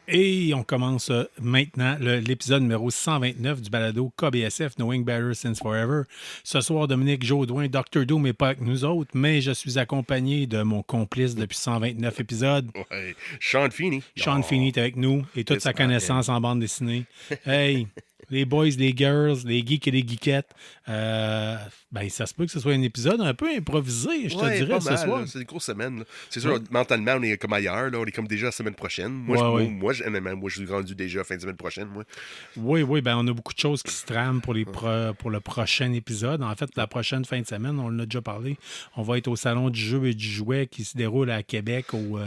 Et on commence maintenant l'épisode numéro 129 du balado KBSF, Knowing Better Since Forever. Ce soir, Dominique Jaudoin, Dr. Doom n'est pas avec nous autres, mais je suis accompagné de mon complice depuis 129 épisodes. Ouais. Sean Feeney. Sean Feeney est avec nous et toute Yes, sa connaissance en bande dessinée. Hey, les boys, les girls, les geeks et les geekettes. Ben, ça se peut que ce soit un épisode un peu improvisé, je te dirais, pas ce mal, soir. là. C'est une grosse semaine. Là. C'est sûr, mentalement, on est comme ailleurs. Là. On est comme déjà la semaine prochaine. Moi, je suis rendu déjà fin de semaine prochaine. Moi. Oui, ben on a beaucoup de choses qui se trament pour le prochain épisode. En fait, la prochaine fin de semaine, on en a déjà parlé. On va être au Salon du jeu et du jouet qui se déroule à Québec, au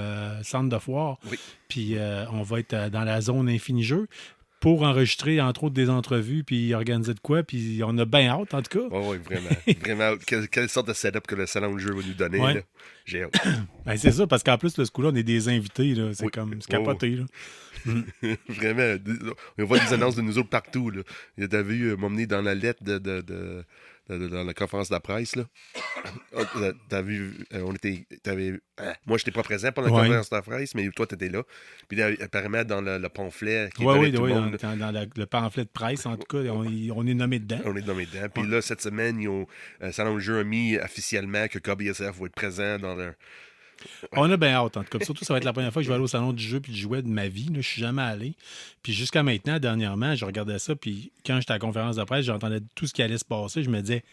centre de foire. Oui. Puis on va être dans la zone Infini Jeu pour enregistrer, entre autres, des entrevues, puis organiser de quoi. Puis on a bien hâte, en tout cas. Oui, vraiment. Vraiment. Quelle sorte de setup que le salon de jeu va nous donner. Ouais. Là. J'ai hâte. Ben, c'est ça, parce qu'en plus, ce coup-là, on est des invités. Là. C'est Oui. comme c'est capoté. Là. Vraiment. On voit des annonces de nous autres partout. Là. T'as vu m'emmener dans la lettre dans la conférence de la presse, là. T'as vu, moi, j'étais pas présent pendant la conférence de la presse, mais toi, t'étais là. Puis là, apparemment, dans le pamphlet qui Oui, tout le monde, dans le pamphlet de presse, en tout cas, on est nommé dedans. on est nommé dedans. Puis là, cette semaine, Salon de jeu a mis officiellement que KBSF va être présent dans leur... On a bien hâte, en tout cas. Surtout, ça va être la première fois que je vais aller au salon du jeu puis du jouet de ma vie. Là. Je suis jamais allé. Puis jusqu'à maintenant, dernièrement, je regardais ça. Puis quand j'étais à la conférence de presse, j'entendais tout ce qui allait se passer. Je me disais,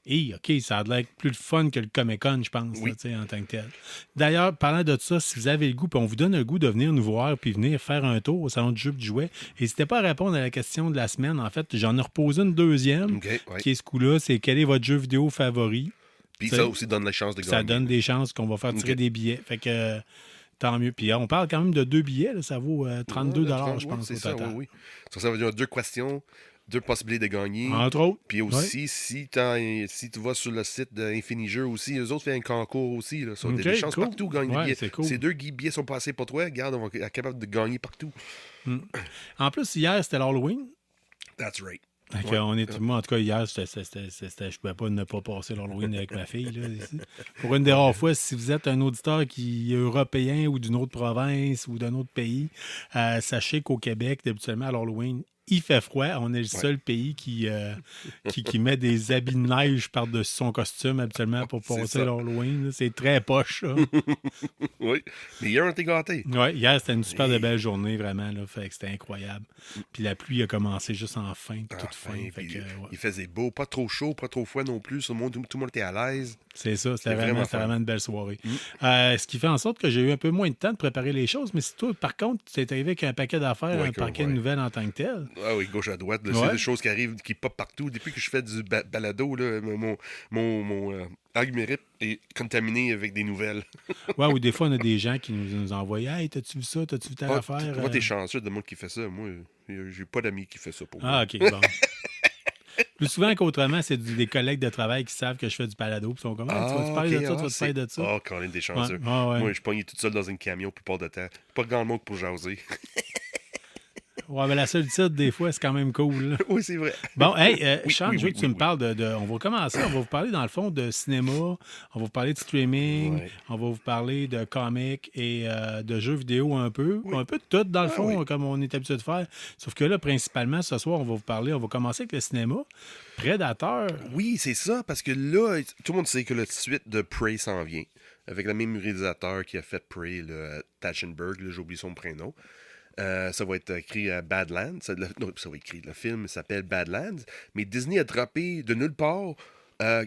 OK, ça a l'air plus de fun que le Comic-Con, je pense, Oui. là, en tant que tel. D'ailleurs, parlant de ça, si vous avez le goût, puis on vous donne le goût de venir nous voir puis venir faire un tour au salon du jeu et du jouet, n'hésitez pas à répondre à la question de la semaine. En fait, j'en ai reposé une deuxième, OK, ouais. qui est ce coup-là, c'est quel est votre jeu vidéo favori? Puis T'sais, ça aussi donne la chance de gagner. Ça donne des chances qu'on va faire tirer des billets. Fait que tant mieux. Puis on parle quand même de 2 billets. Là, ça vaut 32 je pense, c'est au ça, total. oui. Ça veut dire 2 questions, 2 possibilités de gagner. Entre autres. Puis aussi, si tu vas sur le site d'Infini Jeux aussi, eux autres font un concours aussi. Là, ça, des chances partout de gagner des billets. C'est cool. Ces 2 billets sont passés pour toi. Regarde, on va être capable de gagner partout. En plus, hier, c'était l'Halloween. That's right. Moi, en tout cas, hier, je pouvais pas ne pas passer l'Halloween avec ma fille. Là, ici. Pour une des rares fois, si vous êtes un auditeur qui est européen ou d'une autre province ou d'un autre pays, sachez qu'au Québec, habituellement, à l'Halloween, il fait froid. On est le seul pays qui met des habits de neige par-dessus son costume habituellement pour passer l'Halloween. C'est très poche, ça. Oui. Mais hier, on était gâtés. Oui, hier, c'était une super de belle journée, vraiment. Là, fait que c'était incroyable. Puis la pluie a commencé juste en fin, toute fin. Fait que, Il faisait beau, pas trop chaud, pas trop froid non plus. Tout le monde était à l'aise. C'est ça, c'était vraiment une belle soirée. Ce qui fait en sorte que j'ai eu un peu moins de temps de préparer les choses, mais si toi, par contre, tu es arrivé avec un paquet d'affaires, un paquet de nouvelles en tant que tel. Ah oui, gauche à droite. C'est des choses qui arrivent, qui pop partout. Depuis que je fais du balado, là, mon algorithme est contaminé avec des nouvelles. Ouais, ou des fois, on a des gens qui nous envoient « Hey, t'as-tu vu ça? T'as-tu vu telle affaire? » Toi, t'es chanceux de moi qui fait ça. Moi, j'ai pas d'amis qui fait ça pour moi. Ah, OK, bon. Plus souvent qu'autrement, c'est des collègues de travail qui savent que je fais du balado. Puis ils sont comme, tu vas te parler de ça, tu vas te parler de ça. Ah, quand même des chanceux. Ouais. Moi, je suis pogné tout seul dans un camion la plupart du temps. Pas grand monde pour jaser. Ouais, mais la solitude, des fois, c'est quand même cool. Là. Oui, c'est vrai. Bon, hey, Sean, je veux que tu me parles de. On va commencer, on va vous parler, dans le fond, de cinéma, on va vous parler de streaming, on va vous parler de comics et de jeux vidéo un peu. Un peu de tout, dans le fond, comme on est habitué de faire. Sauf que là, principalement, ce soir, on va commencer avec le cinéma. Predator. Oui, c'est ça, parce que là, tout le monde sait que la suite de Prey s'en vient. Avec le même réalisateur qui a fait Prey, Tachenberg, j'ai oublié son prénom. Ça va être écrit à Badlands. Ça va être écrit. Le film s'appelle Badlands. Mais Disney a droppé de nulle part un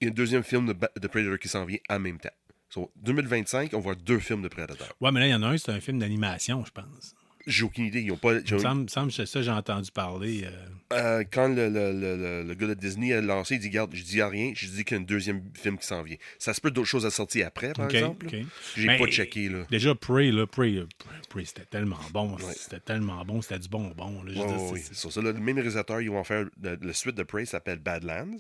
deuxième film de Predator qui s'en vient en même temps. So, 2025, on va voir 2 films de Predator. Ouais, mais là, il y en a un, c'est un film d'animation, je pense. J'ai aucune idée. Ils ont pas. Il me semble que ça, j'ai entendu parler. Quand le gars de Disney a lancé, il dit garde, je dis rien, je dis qu'il y a un deuxième film qui s'en vient. Ça se peut d'autres choses à sortir après, par exemple. Okay. J'ai pas checké. Là. Déjà, Prey, c'était tellement bon. Ouais. C'était tellement bon, c'était du bonbon. Là, oui, c'est ça. Le même réalisateur, ils vont faire le suite de Prey, s'appelle Badlands.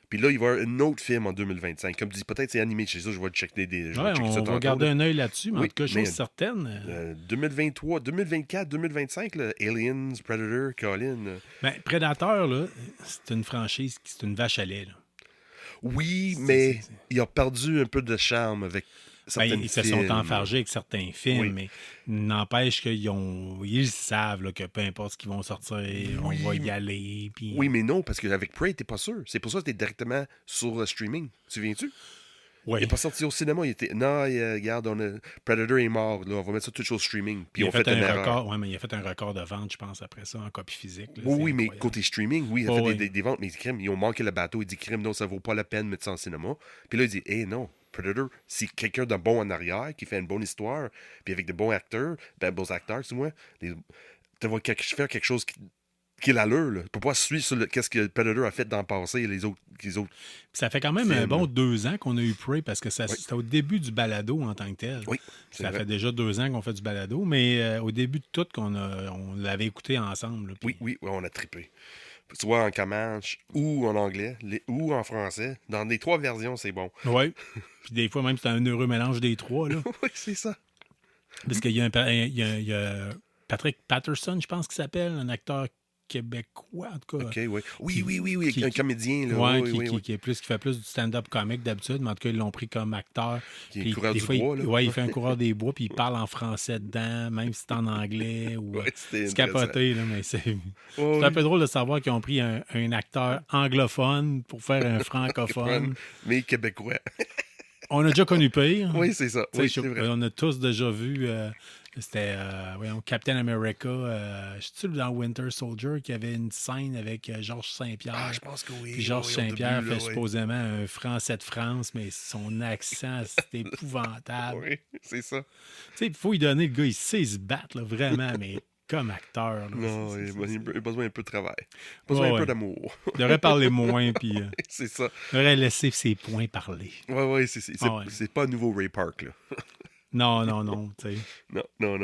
Puis là, il va y avoir un autre film en 2025. Comme tu dis, peut-être c'est animé chez ça, je vais le checker on va garder un œil là-dessus, mais en tout cas, chose certaine. 2023, 2024, 2025, là, Aliens, Predator, Colin. Ben, Predator, là, c'est une franchise, c'est une vache à lait. Là. Oui, mais il a perdu un peu de charme avec certains ils se films. sont enfargés avec certains films, Oui. mais n'empêche ils savent là, que peu importe ce qu'ils vont sortir, on va y aller. Puis... Oui, mais non, parce qu'avec Prey, t'es pas sûr. C'est pour ça que t'es directement sur le streaming. Tu viens-tu? Il Oui. est pas sorti au cinéma. Il était. Non, regarde, Predator est mort. Là, on va mettre ça tout sur le streaming. Puis Il on a fait une un erreur. record. Oui, mais il a fait un record de vente, je pense, après ça, en copie physique. Là, Oui, c'est oui, mais incroyable. côté streaming, oui, il a Oh, fait oui. des ventes, mais crime, ils ont manqué le bateau. Il dit, crime, non, ça vaut pas la peine de mettre ça en cinéma. Puis là, il dit, non, Predator, c'est quelqu'un de bon en arrière, qui fait une bonne histoire, puis avec de bons acteurs, beaux acteurs, dis-moi, tu vas faire quelque chose qui est l'allure, là. Tu peux pas suivre sur qu'est-ce que Predator a fait dans le passé et les autres. Puis ça fait quand même un films, bon là. 2 ans qu'on a eu Prey, parce que Oui. c'était au début du balado en tant que tel. Oui, c'est Ça vrai. fait déjà 2 ans qu'on fait du balado, mais au début de tout, on l'avait écouté ensemble. Là, puis- Oui, on a trippé. Soit en Comanche, ou en anglais, ou en français. Dans les 3 versions, c'est bon. Oui. Puis des fois, même, c'est un heureux mélange des trois. Là. Oui, c'est ça. Parce qu'il y a, il y a Patrick Patterson, je pense qu'il s'appelle, un acteur québécois, en tout cas. OK, oui. Qui- Oui, qui- un comédien, là. Ouais, oui, oui. qui fait plus du stand-up comique d'habitude, mais en tout cas, ils l'ont pris comme acteur. Qui est Puis coureur des du fois, bois, là. il fait un coureur des bois, puis il parle en français dedans, même si c'est en anglais. Ou, Ouais, c'était c'est capoté, là, mais c'est Ouais, un peu drôle de savoir qu'ils ont pris un acteur anglophone pour faire un francophone. mais québécois. On a déjà connu pire. Oui, c'est ça. Tu sais, Oui, c'est vrai. on a tous déjà vu, c'était Captain America, je sais dans Winter Soldier qu'il y avait une scène avec Georges Saint-Pierre. Ah, je pense que oui. Puis Georges oui, au Saint-Pierre début, là, fait oui. supposément un Français de France, mais son accent, c'est épouvantable. Oui, c'est ça. Tu sais, il faut lui donner, le gars, il sait se battre, là, vraiment, mais comme acteur. Là, Non, c'est- il a besoin un peu de travail. Besoin un Ouais. peu d'amour. Il devrait parler moins, puis c'est ça. il devrait laisser ses points parler. Oui, c'est Ouais. pas un nouveau Ray Park, là. Non, tu sais. Non. Moi,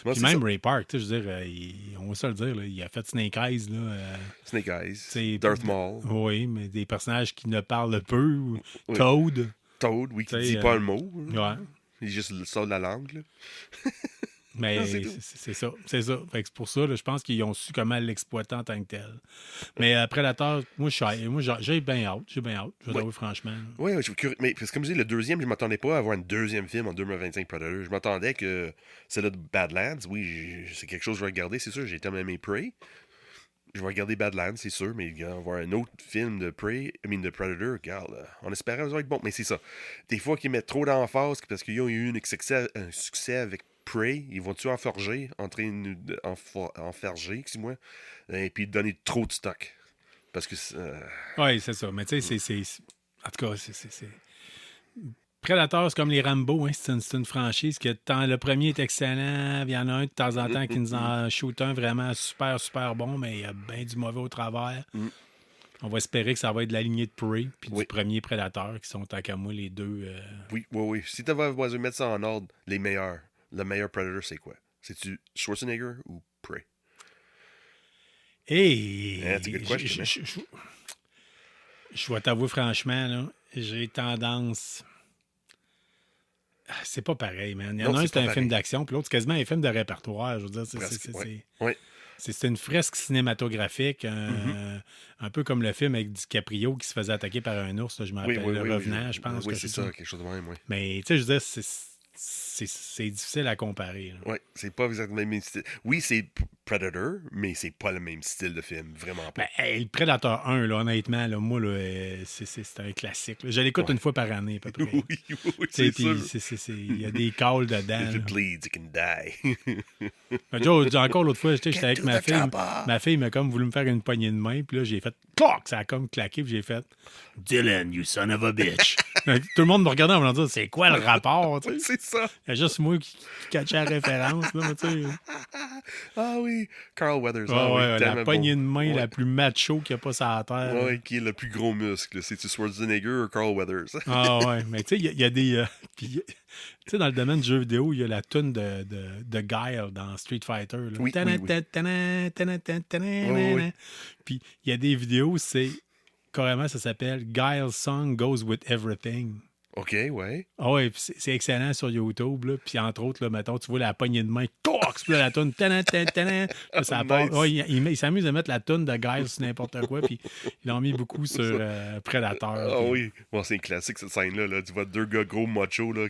Puis c'est même ça. Ray Park, tu sais, je veux dire, on va se le dire, là, il a fait Snake Eyes, là. Snake Eyes, C'est- Darth Maul, Oui, mais des personnages qui ne parlent peu. Ou Oui. Toad. Toad, oui, qui Tu sais, dit pas un mot. Ouais. Il juste sort de la langue, là. Mais Non, c'est tout. c'est ça. C'est ça. Fait que c'est pour ça, là, je pense qu'ils ont su comment l'exploiter en tant que tel. Mais Predator, moi, j'ai bien hâte. Je vais t'avouer franchement. Oui, je suis curieux. Mais parce que comme je dis, le deuxième, je m'attendais pas à avoir un deuxième film en 2025 Predator. Je m'attendais que celle-là de Badlands, oui, c'est quelque chose que je vais regarder, c'est sûr. J'ai tellement aimé Prey. Je vais regarder Badlands, c'est sûr, mais avoir un autre film de de Predator, regarde, on espérait que ça va être bon. Mais c'est ça. Des fois qu'ils mettent trop d'emphase parce qu'ils ont eu un succès avec Prey, ils vont-tu enferger, enferger, excuse-moi, et puis donner trop de stock. Parce que Oui, c'est ça. Mais tu sais, en tout cas, c'est. Predator, c'est comme les Rambo, hein. C'est une franchise que le premier est excellent, il y en a un de temps en temps qui nous en shoot un vraiment super, super bon, mais il y a bien du mauvais au travers. On va espérer que ça va être de la lignée de Prey puis Oui. du premier Predator, qui sont tant qu'à moi les deux. Oui. Si tu vas mettre ça en ordre, les meilleurs, le meilleur Predator, c'est quoi? C'est-tu Schwarzenegger ou Prey? Et Yeah, that's a good question, je vais t'avouer franchement, là, j'ai tendance. C'est pas pareil, man. Il y en Non, a un, c'est c'est pas un film pareil. d'action, puis l'autre, c'est quasiment un film de répertoire. Je veux dire, Presque, ouais. c'est une fresque cinématographique, un peu comme le film avec DiCaprio qui se faisait attaquer par un ours. Là, je me rappelle, Le Revenant, je pense Oui, que c'est ça, quelque chose de même, oui. Mais tu sais, je veux dire, c'est difficile à comparer. Là. Oui, c'est pas exactement le même style. Oui, c'est Predator, mais c'est pas le même style de film, vraiment pas. Ben, hey, le Predator 1, là, honnêtement, là, moi, là, c'est un classique. Là. Je l'écoute une fois par année, à peu près. oui, Tu sais, c'est sûr. puis il y a des calls dedans. If là. it bleeds, it can die. Ben, Joe, encore l'autre fois, j'étais avec to ma the fille. chopper. Ma fille m'a comme voulu me faire une poignée de main, puis là, j'ai fait clac, ça a comme claqué, puis j'ai fait Dylan, you son of a bitch. Tout le monde me regardait en me disant c'est quoi le rapport, tu sais? C'est ça. Il y a juste moi qui catchais la référence, là, tu sais. Ah oui, Carl Weathers. Ah Ah, oui, ouais, tellement la poignée de bon. main Ouais. la plus macho qu'il n'y a pas sur la terre. Ouais, qui est le plus gros muscle? C'est-tu Schwarzenegger ou Carl Weathers? Ah ouais, mais tu sais, il y a des. Puis, tu sais, dans le domaine du jeu vidéo, il y a la toune de Guile dans Street Fighter. Là. Oui, oui, oui. Oui. Puis il y a des vidéos, c'est carrément, ça s'appelle Guile Song Goes with Everything. OK, ouais. Ah ouais, puis c'est excellent sur YouTube. Là. Puis entre autres, là, mettons, tu vois la poignée de main, tox, puis là, la toune, tanan, tanan, tanan. Là, ça part. Nice. Ouais, il s'amuse à mettre la toune de Guile sur n'importe quoi. Puis ils l'ont mis beaucoup sur Predator. Ah Puis... oui. Bon, c'est une classique, cette scène-là. Là. Tu vois deux gars gros macho. Là,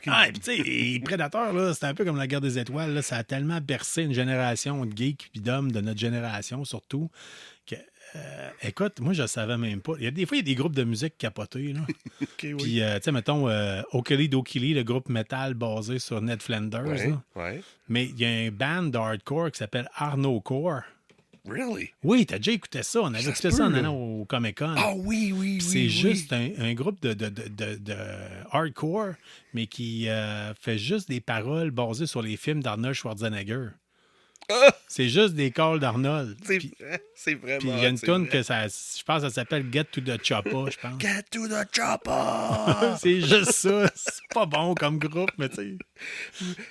Ah, puis tu sais, Predator, là, c'est un peu comme la guerre des étoiles. Là, ça a tellement bercé une génération de geeks puis d'hommes de notre génération, surtout, que, écoute, moi, je ne savais même pas. Des fois, il y a des groupes de musique capotés. Là. OK, oui. Puis, tu sais, mettons, Okili Dokili, le groupe metal basé sur Ned Flanders. Ouais, Là. ouais. Mais il y a un band de hardcore qui s'appelle Arno Core. Really? Oui, t'as déjà écouté ça. On avait Ça écouté se ça en peut, là. allant au Comic-Con. Ah oui, oui, oui. C'est oui. juste un groupe de hardcore, mais qui fait juste des paroles basées sur les films d'Arnold Schwarzenegger. Ah! C'est juste des calls d'Arnold. C'est Puis vrai, c'est vraiment. puis il y a une c'est tune vrai. que je pense que ça s'appelle Get to the Choppa, je pense. Get to the chopper! C'est juste ça. C'est pas bon comme groupe, mais tu sais.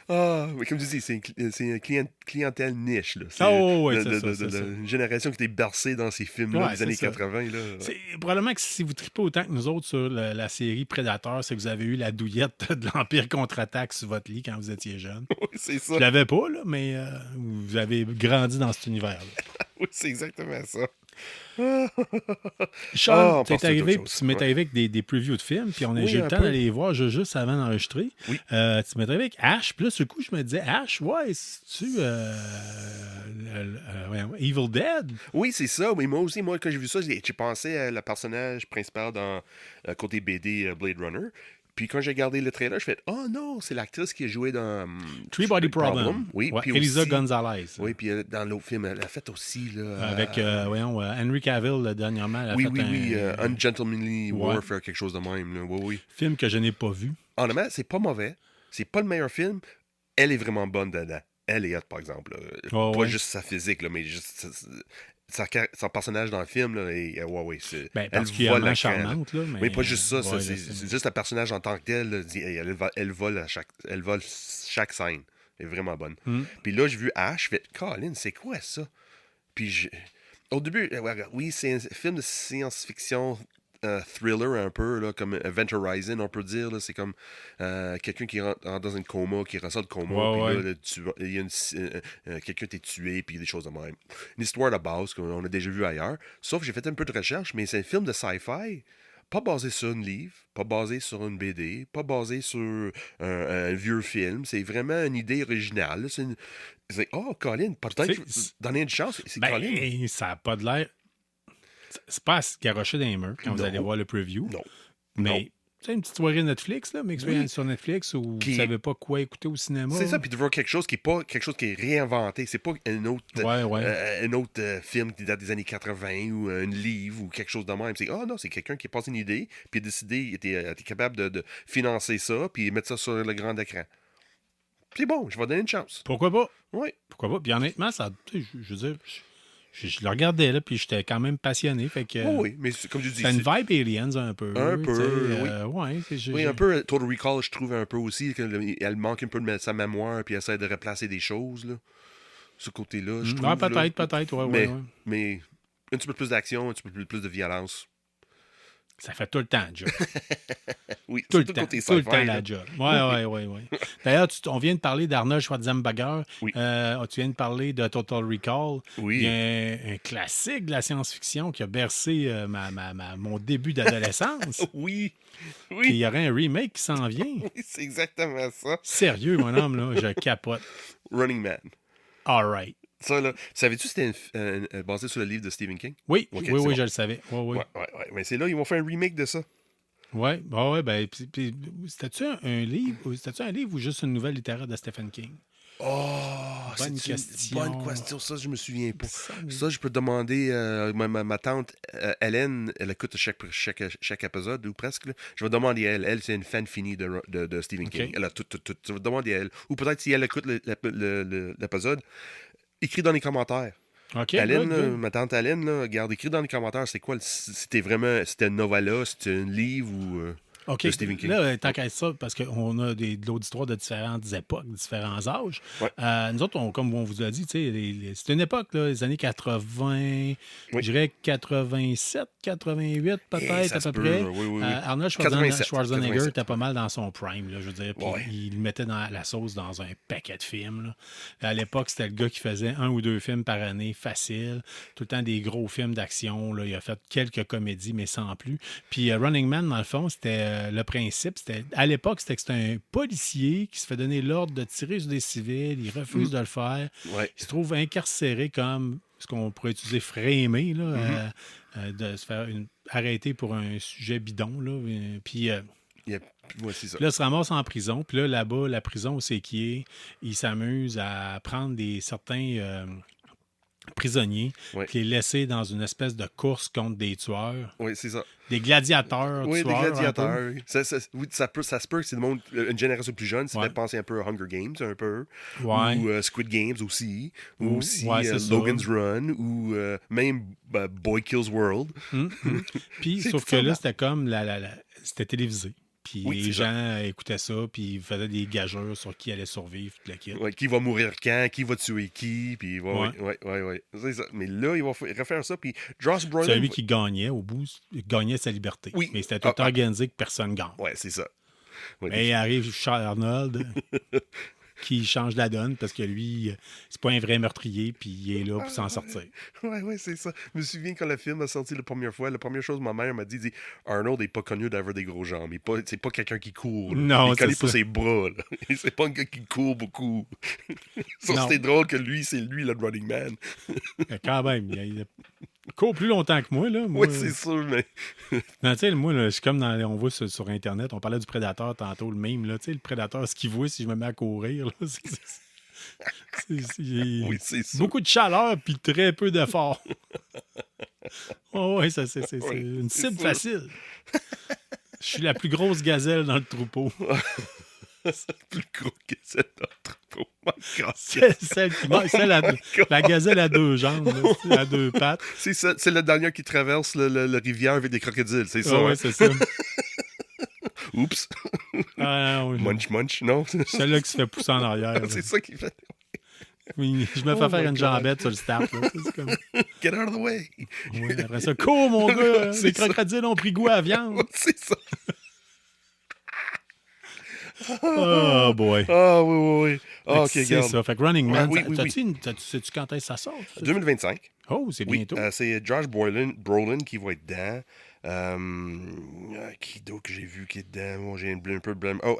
Ah, mais comme tu dis, c'est une clientèle niche. Là. C'est Oh, ouais, de- c'est de- ça, de- c'est de- ça. Une génération qui était bercée dans ces films-là Ouais, des c'est années ça. 80. Là. C'est probablement que si vous tripez autant que nous autres sur la série Predator, c'est que vous avez eu la douillette de l'Empire contre-attaque sur votre lit quand vous étiez jeune. Oui, c'est ça. Je l'avais pas, là, mais vous avez grandi dans cet univers-là. Oui, c'est exactement ça. Charles, on t'es passe à arrivé, d'autres choses. tu m'es Ouais. arrivé avec des previews de films, puis Oui, j'ai eu un le temps peu. d'aller les voir juste avant d'enregistrer. Oui. Tu m'es arrivé avec Ash, puis là, sur le coup, je me disais, Ash, ouais, c'est-tu Evil Dead? Oui, c'est ça. Mais moi aussi, quand j'ai vu ça, j'ai pensé à le personnage principal dans côté BD Blade Runner. Puis quand j'ai regardé le trailer, je fais oh non, c'est l'actrice qui a joué dans Three Body Problem. Oui, Ouais, puis Elisa aussi- Gonzalez. Oui, puis dans l'autre film, elle a fait aussi là. Avec, Henry Cavill, là, dernièrement. Elle a oui, fait oui, un Ungentlemanly Ouais. Warfare, quelque chose de même. Là. Oui, oui. film que je n'ai pas vu. Honnêtement, c'est pas mauvais. C'est pas le meilleur film. Elle est vraiment bonne dedans. Elle est hot, par exemple. Là. Oh, pas ouais. juste sa physique, là, mais juste son personnage dans le film. Là, et, ouais, c'est, Ben, elle particulièrement vole l'écran, là. charmante, là. Mais pas juste ça, ouais, c'est je sais. juste le personnage en tant que tel. Là, elle vole chaque scène. Elle est vraiment bonne. Mm. Puis là, j'ai vu Ash, je fais Colin, c'est quoi ça? Puis au début, oui, c'est un film de science-fiction thriller un peu, là, comme Event Horizon, on peut dire. Là, c'est comme quelqu'un qui rentre dans un coma, qui ressort de coma, Ouais, puis là, il y a quelqu'un qui est tué, puis des choses de même. Une histoire de base qu'on a déjà vu ailleurs. Sauf que j'ai fait un peu de recherche, mais c'est un film de sci-fi. Pas basé sur un livre, pas basé sur une BD, pas basé sur un vieux film. C'est vraiment une idée originale. Là. C'est oh, Colin, peut-être donner une chance. C'est Colin. Ben, ça n'a pas de l'air. C'est pas à se garrocher dans les murs quand vous Non. allez voir le preview. Non. Mais, tu sais, une petite soirée Netflix, là, mais Oui. sur Netflix où Qui- vous savez pas quoi écouter au cinéma. C'est ça, puis de voir quelque chose qui est pas quelque chose qui est réinventé. C'est pas un autre, Ouais. un autre film qui date des années 80 ou un livre ou quelque chose de même. C'est non, c'est quelqu'un qui a passé une idée, puis a décidé, il était capable de financer ça, puis mettre ça sur le grand écran. C'est bon, je vais donner une chance. Pourquoi pas? Oui. Pourquoi pas? Puis honnêtement, ça, tu sais, je veux dire, je le regardais, là, puis j'étais quand même passionné. Fait que, Oui, mais comme je dis, c'est une vibe Aliens un peu. Un peu, tu sais, oui. Ouais, oui, un peu Total Recall, je trouve un peu aussi qu'elle manque un peu de sa mémoire, puis elle essaie de replacer des choses, là. Ce côté-là, je trouve. Ouais, peut-être, là. peut-être, ouais, mais, ouais. mais un petit peu plus d'action, un petit peu plus de violence. Ça fait tout le temps le job. Oui, Tout le surtout temps, côté tout le sci-fi, temps là. la job. Ouais. D'ailleurs, on vient de parler d'Arnold Schwarzenegger. Oui. Tu viens de parler de Total Recall. Oui. Il y a un classique de la science-fiction qui a bercé mon début d'adolescence. Oui, Puis oui, il y aurait un remake qui s'en vient. oui, c'est exactement ça. Sérieux, mon homme, là, je capote. Running Man. All right. Ça, là, savais-tu que c'était basé sur le livre de Stephen King? Oui, Ok, oui, c'est bon. je le savais. Oui. Ouais. Mais c'est là, ils vont faire un remake de ça. Ouais, ben, puis c'était-tu un livre ou juste une nouvelle littéraire de Stephen King? Oh, Bonne c'est une question. bonne question. Ça, je me souviens pas. Ça, Ça, je peux te demander. Ma tante Hélène, elle écoute chaque épisode, ou presque. Là. Je vais demander à elle. Elle, c'est une fan finie de Stephen King. Elle a tout. Je vais demander à elle. Ou peut-être si elle écoute l'épisode, écris dans les commentaires. OK, Hélène, good. ma tante Hélène, là, regarde, écris dans les commentaires, c'est quoi, c'était une novella, c'était un livre ou... OK. de Stephen King. Là, tant qu'à ça, parce qu'on a de l'auditoire de différentes époques, différents âges. Ouais. Nous autres, comme on vous a dit, c'est une époque, là, les années 80, je dirais 87, 88 peut-être à peu près. Oui. Arnold 87, Schwarzenegger 87. était pas mal dans son prime, là, je veux dire. Puis Ouais. il le mettait dans la sauce dans un paquet de films. Là. À l'époque, c'était le gars qui faisait 1 ou 2 films par année, facile. Tout le temps des gros films d'action. Là. Il a fait quelques comédies, mais sans plus. Puis Running Man, dans le fond, c'était le principe. À l'époque, c'était que c'était un policier qui se fait donner l'ordre de tirer sur des civils. Il refuse de le faire. Ouais. Il se trouve incarcéré comme ce qu'on pourrait utiliser framé, là, de se faire arrêter pour un sujet bidon. Là. Puis Ouais, c'est ça. là, il se ramasse en prison. Puis là-bas, la prison, c'est qui est, il s'amuse à prendre certains prisonniers, Ouais. puis les laisser dans une espèce de course contre des tueurs. Oui, c'est ça. Des gladiateurs Oui, tueurs. des un gladiateurs. peu. Oui, ça se peut que c'est une génération plus jeune. Ça Ouais. fait penser un peu à Hunger Games, un peu. Ouais. Ou Squid Games aussi. Ou aussi ouais, c'est ça. Logan's Run. Ou même Boy Kills World. Puis, C'est sauf tout que ça, là, là. c'était comme c'était télévisé. Puis Oui, les c'est ça. gens écoutaient ça, puis ils faisaient des gageurs sur qui allait survivre, tout le kit. Ouais, qui va mourir quand, qui va tuer qui, puis ouais. C'est ça. Mais là, il va refaire ça, puis Josh Brolin... Celui qui gagnait, au bout, gagnait sa liberté. Oui. Mais c'était tout organisé que personne gagne. Ouais, c'est ça. Ouais, Mais arrive Charles Arnold qui change la donne parce que lui, c'est pas un vrai meurtrier, puis il est là pour s'en sortir. Ouais, c'est ça. Je me souviens quand le film a sorti la première fois, la première chose que ma mère m'a dit, Arnold n'est pas connu d'avoir des gros jambes. C'est pas quelqu'un qui court. Là. Non, il connaît c'est pas ça. ses bras. Là. C'est pas un gars qui court beaucoup. Ça, Non. c'était drôle que c'est lui le running man. Mais quand même, il court plus longtemps que moi. Là. Moi, Oui, c'est sûr, mais... non, tu sais, moi, là, je suis comme on voit sur Internet, on parlait du prédateur tantôt, le meme, là, tu sais, le prédateur, ce qu'il voit si je me mets à courir, là, Oui, c'est sûr. beaucoup de chaleur puis très peu d'effort. Oh, ouais, c'est Oui, une c'est cible sûr. facile. Je suis la plus grosse gazelle dans le troupeau. C'est plus gros que cet autre. Oh my God. La gazelle à 2 jambes, là, à 2 pattes. C'est le dernier qui traverse la rivière avec des crocodiles, c'est ça. Ah, ouais, hein? c'est ça. Oups. Ah, non, Munch, non? Celle-là qui se fait pousser en arrière. là. C'est ça qu'il fait. Oui, je me fais Oh faire my une God. jambette sur le start. Là. C'est comme... Get out of the way. Oui, après ça, cours, mon gars! C'est Les ça. crocodiles ont pris goût à la viande. C'est ça. Oh boy. Ah, oui. Ah, ok, c'est regarde. ça. Fait que Running Man, Ouais, oui. sais-tu quand est-ce que ça sort? 2025. Oh, c'est Oui, bientôt. c'est Josh Brolin qui va être dedans. Qui d'autre que j'ai vu qui est dedans? Bon, j'ai un peu de blâme. Oh,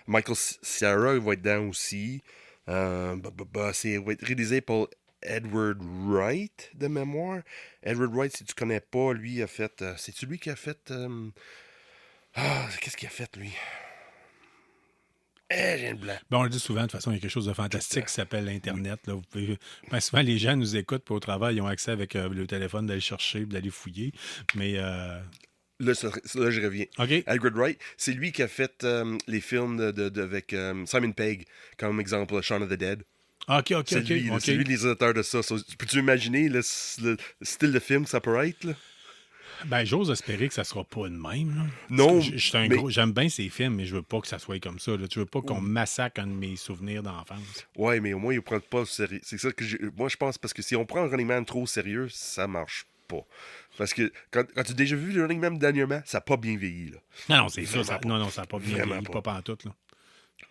Michael Cera va être dedans aussi. C'est va être réalisé par Edward Wright, de mémoire. Edward Wright, si tu connais pas, lui a fait... c'est-tu lui qui a fait... qu'est-ce qu'il a fait, lui? J'ai un blanc. Bon, on le dit souvent, de toute façon, il y a quelque chose de fantastique qui s'appelle l'Internet. Là. Vous pouvez... souvent, les gens nous écoutent, puis au travail, ils ont accès avec le téléphone d'aller chercher, puis d'aller fouiller. Mais... Là, je reviens. OK. Edward Wright, c'est lui qui a fait les films avec Simon Pegg, comme exemple Shaun of the Dead. OK. C'est lui, là, c'est lui les auteurs de ça. Peux-tu imaginer le style de film que ça peut être? Là? Ben, j'ose espérer que ça sera pas de même. Là. Non, Parce que j'aime bien ces films, mais je veux pas que ça soit comme ça. Là. Tu veux pas qu'on massacre un de mes souvenirs d'enfance. Ouais, mais au moins, ils ne prennent pas au sérieux. C'est ça que moi, je pense, parce que si on prend un Running Man trop au sérieux, ça marche pas. Parce que quand tu as déjà vu le Running Man dernièrement, ça n'a pas bien vieilli. Là. Non, c'est ça. Non, ça n'a pas bien Vraiment vieilli, pas pantoute, là.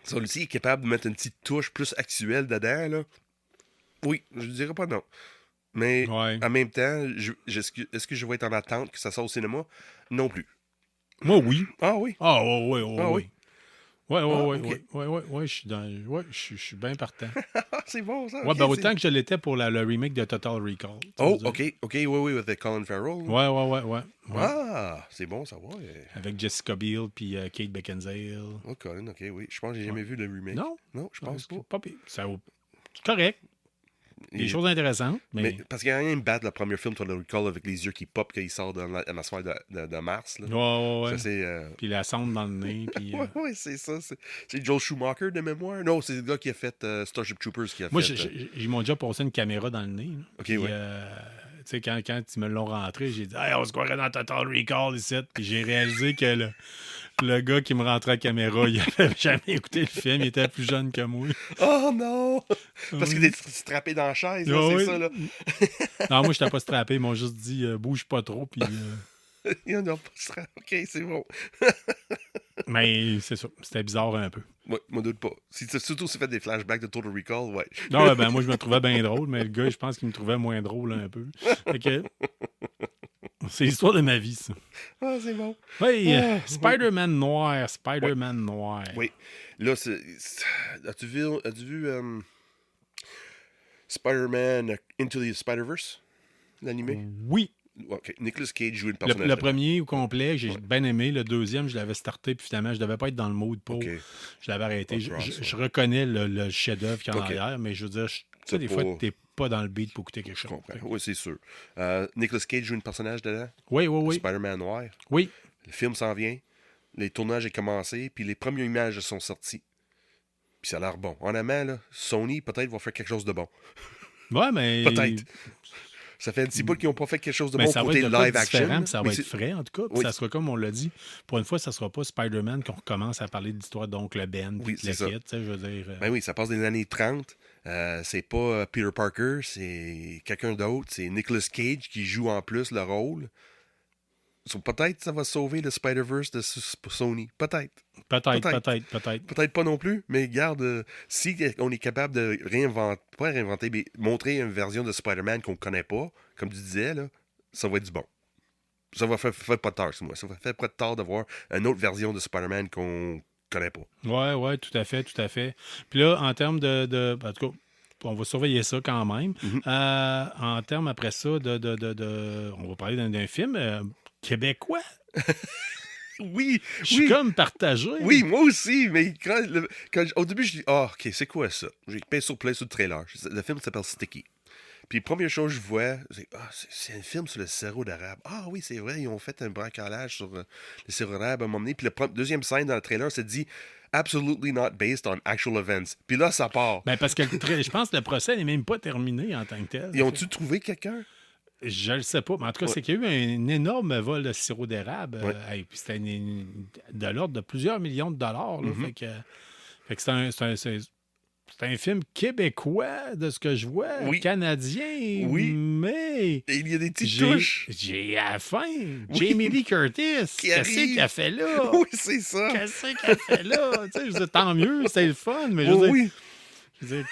Celui-ci est capable de mettre une petite touche plus actuelle dedans. Là. Oui, je dirais pas non. Mais Ouais. en même temps, est-ce que je vais être en attente que ça sorte au cinéma? Non plus. Moi, oui. Ah oui? Ah, oui. Ah oui? Ouais, je suis bien partant. C'est bon, ça. Ouais, ok, ben autant que je l'étais pour le remake de Total Recall. Oh, OK, oui, avec Colin Farrell. Ouais. Ah, c'est bon, ça va. Avec Jessica Biel puis Kate Beckinsale. Oh, Colin, OK, oui. Je pense que j'ai jamais vu le remake. Non? Non, je pense pas. C'est pas pire. C'est correct. Des choses intéressantes, mais... Parce qu'il y a rien de battre le premier film Total Recall avec les yeux qui pop quand il sort dans l'atmosphère de Mars. Là. Ouais. Ça, c'est... Puis la sonde dans le nez, puis... Ouais, c'est ça. C'est Joel Schumacher de mémoire. Non, c'est le gars qui a fait Starship Troopers qui a Moi, fait... ils m'ont déjà passé une caméra dans le nez. Là. OK, Puis, ouais. sais, quand ils me l'ont rentré, j'ai dit hey, on se croirait dans Total Recall ici. Puis j'ai réalisé que le gars qui me rentrait à la caméra, il avait jamais écouté le film, il était plus jeune que moi. Oh non! Parce que Oui. t'es strappé dans la chaise, là, Ah c'est oui. ça, là. Non, moi, je n'étais pas strappé, ils m'ont juste dit bouge pas trop. Puis, Il y en a pas strappé. OK, c'est bon. mais c'est ça, c'était bizarre un peu. Ouais, m'en doute pas. Surtout si tu fais des flashbacks de Total Recall, ouais. Non, ouais, ben moi, je me trouvais bien drôle, mais le gars, je pense qu'il me trouvait moins drôle un peu. Fait que, c'est l'histoire de ma vie, ça. Ah, c'est bon. Oui, Ah, Spider-Man noir, Spider-Man noir. Oui. Là, as-tu vu Spider-Man Into the Spider-Verse, l'animé? Oui. OK. Nicolas Cage joue le Le personnage. dedans. premier au complet, j'ai Ouais. bien aimé. Le deuxième, je l'avais starté, puis finalement, je devais pas être dans le mood pour. OK. Je l'avais arrêté. Pas grave, Je reconnais le chef-d'œuvre qu'il y a en OK. arrière, mais je veux dire, tu sais, C'est des pas- fois, t'es pas dans le beat pour écouter quelque Je chose. comprends. Oui, c'est sûr. Nicolas Cage joue un personnage dedans. Oui, oui, oui. Spider-Man noir. Oui. Le film s'en vient. Les tournages ont commencé, puis les premières images sont sorties. Puis ça a l'air bon. Honnêtement, là, Sony, peut-être, va faire quelque chose de bon. Ouais, mais. Peut-être. Ça fait un petit bout qu'ils n'ont pas fait quelque chose de Mais bon ça va côté être de quoi live action. différent, puis ça va Mais être frais, en tout cas. Puis Oui. ça sera comme on l'a dit. Pour une fois, ça sera pas Spider-Man qu'on recommence à parler de l'histoire d'Oncle Ben. Oui, Puis le c'est ça. kit, tu sais, je veux dire. Ben oui, ça passe des années 30. C'est pas Peter Parker, c'est quelqu'un d'autre. C'est Nicolas Cage qui joue en plus le rôle. So, peut-être ça va sauver le Spider-Verse de Sony. Peut-être. Peut-être. Peut-être pas non plus, mais regarde, si on est capable de pas réinventer, mais montrer une version de Spider-Man qu'on connaît pas, comme tu disais, là, ça va être du bon. Ça va faire pas de tort, c'est moi. Ça va faire pas de tort d'avoir une autre version de Spider-Man qu'on connaît pas. Ouais, tout à fait. Puis là, en termes en tout cas, on va surveiller ça quand même. En termes après ça, on va parler d'un film québécois. Oui, Je suis comme partagé. Oui, moi aussi, mais au début, je dis, OK, c'est quoi ça? J'ai payé sur play sur le trailer. Le film s'appelle Sticky. Puis, première chose que je vois, c'est un film sur le sirop d'érable. Ah oui, c'est vrai, ils ont fait un bricolage sur le sirop d'érable à un moment donné. Puis, la deuxième scène dans le trailer, ça dit Absolutely not based on actual events. Puis là, ça part. Ben parce que je pense que le procès n'est même pas terminé en tant que tel. Ils ont-tu trouvé quelqu'un? Je le sais pas, mais en tout cas, c'est qu'il y a eu un énorme vol de sirop d'érable. Ouais. Puis c'était de l'ordre de plusieurs millions de dollars. Là, fait que c'est un film québécois, de ce que je vois, Oui. canadien, Oui. mais Et il y a des petites j'ai touches. à la fin, Jamie Lee Curtis, Qui qu'est-ce arrive. qu'elle fait là? Oui, c'est ça. Qu'est-ce qu'elle fait là? Tu sais, je veux dire, tant mieux, c'est le fun, mais je veux Oh, dire, oui. je veux dire,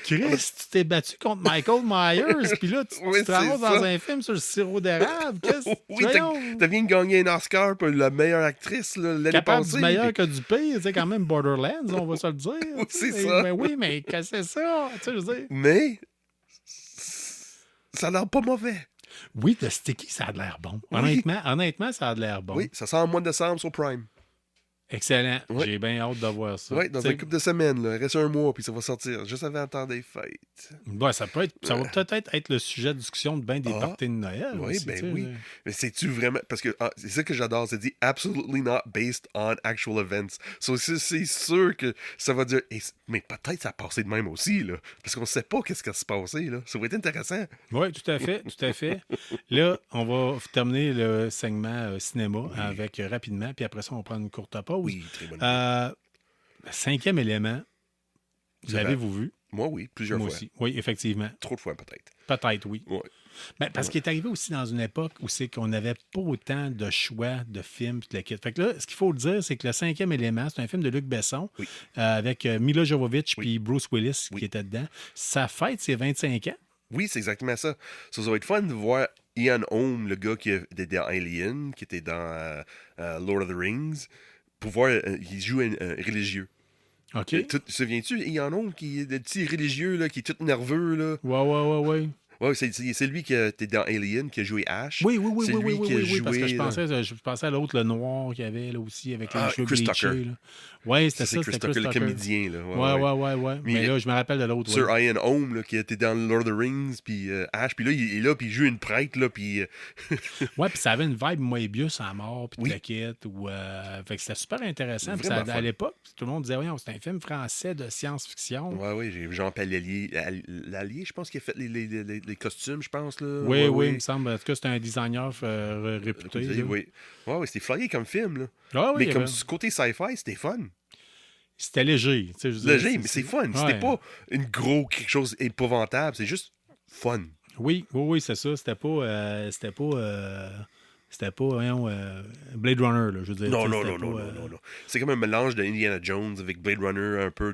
Chris, tu t'es battu contre Michael Myers, puis là, tu Oui, te ramasses c'est dans ça. un film sur le sirop d'érable. Oui, Voyons, t'as bien gagné un Oscar pour la meilleure actrice là, l'année capable passée. du meilleur puis- que du pire, c'est quand même Borderlands, on va se le dire. Oui, tu sais, c'est ça. Mais oui, mais qu'est-ce que c'est ça? Tu sais, je veux dire. Mais ça a l'air pas mauvais. Oui, le sticky, ça a de l'air bon. Oui. Honnêtement, ça a de l'air bon. Oui, ça sort en mois de décembre sur Prime. Excellent. Oui. J'ai bien hâte de voir ça. Oui, dans Tu sais, un couple de semaines. Là. Il reste un mois, puis ça va sortir. Juste avant le temps des fêtes. ouais, ça va peut-être être le sujet de discussion de bien des Ah. parties de Noël. Oui, aussi, ben tu sais. oui. Mais c'est-tu vraiment... Parce que c'est ça que j'adore. C'est dit « absolutely not based on actual events ». So, c'est sûr que ça va dire... Mais peut-être ça a passé de même aussi, là. Parce qu'on sait pas qu'est-ce qui s'est passé, là. Ça va être intéressant. Oui, tout à fait. Là, on va terminer le segment cinéma avec rapidement, puis après ça, on va prendre une courte pause. Oui, très bonne. Cinquième élément, l'avez-vous vu? Moi, oui, plusieurs Moi fois. aussi. Oui, effectivement. Trop de fois, peut-être. Peut-être, oui. Ouais. Ben, parce qu'il est arrivé aussi dans une époque où c'est qu'on n'avait pas autant de choix de films et de la kit. Fait que là, ce qu'il faut le dire, c'est que le cinquième élément, c'est un film de Luc Besson Oui. avec Mila Jovovich Oui. puis Bruce Willis Oui. qui était dedans. Ça fête ses 25 ans. Oui, c'est exactement ça. Ça va être fun de voir Ian Holm, le gars qui était dans Alien, qui était dans Lord of the Rings, pour voir, il joue un religieux. OK? Te souviens-tu, Ian Holm, qui est le petit religieux, là, qui est tout nerveux, là? Ouais. Ouais, c'est lui qui était dans Alien, qui a joué Ash. Oui, C'est lui qui a joué, parce que je là. pensais à l'autre, le noir qu'il y avait là aussi, avec les cheveux Chris bleachés, Tucker. là. Oui, c'était C'est ça, Chris c'était Tucker, Chris le Tucker. comédien, là. Ouais. Mais Mais là, je me rappelle de l'autre. Sir ouais. Ian Holm, là, qui était dans Lord of the Rings, puis Ash, puis là, il est là, puis il joue une prêtre, là, puis... Ouais, puis ça avait une vibe Moebius à mort, puis Oui. de la quête. Fait que c'était super intéressant. Puis Vraiment à fun. l'époque, tout le monde disait, oui, c'est un film français de science-fiction. Ouais, j'ai Jean Palalier, je pense qu'il a fait les les costumes, je pense. Là. Oui, Ouais, oui, il ouais. me semble. En tout cas, c'était un designer réputé. Là. Oui. Ouais, c'était flyé comme film. Là. Ah oui, Mais il y comme avait... côté sci-fi, c'était fun. C'était léger. Tu sais, je veux dire, Léger, mais c'est fun. C'était Ouais. pas quelque chose épouvantable. C'est juste fun. Oui, oui, oui, c'est ça. C'était pas, voyons, Blade Runner, là, je veux dire. Non, Tu sais, non, c'était non, non, pas, non, non, non. C'est comme un mélange de Indiana Jones avec Blade Runner, un peu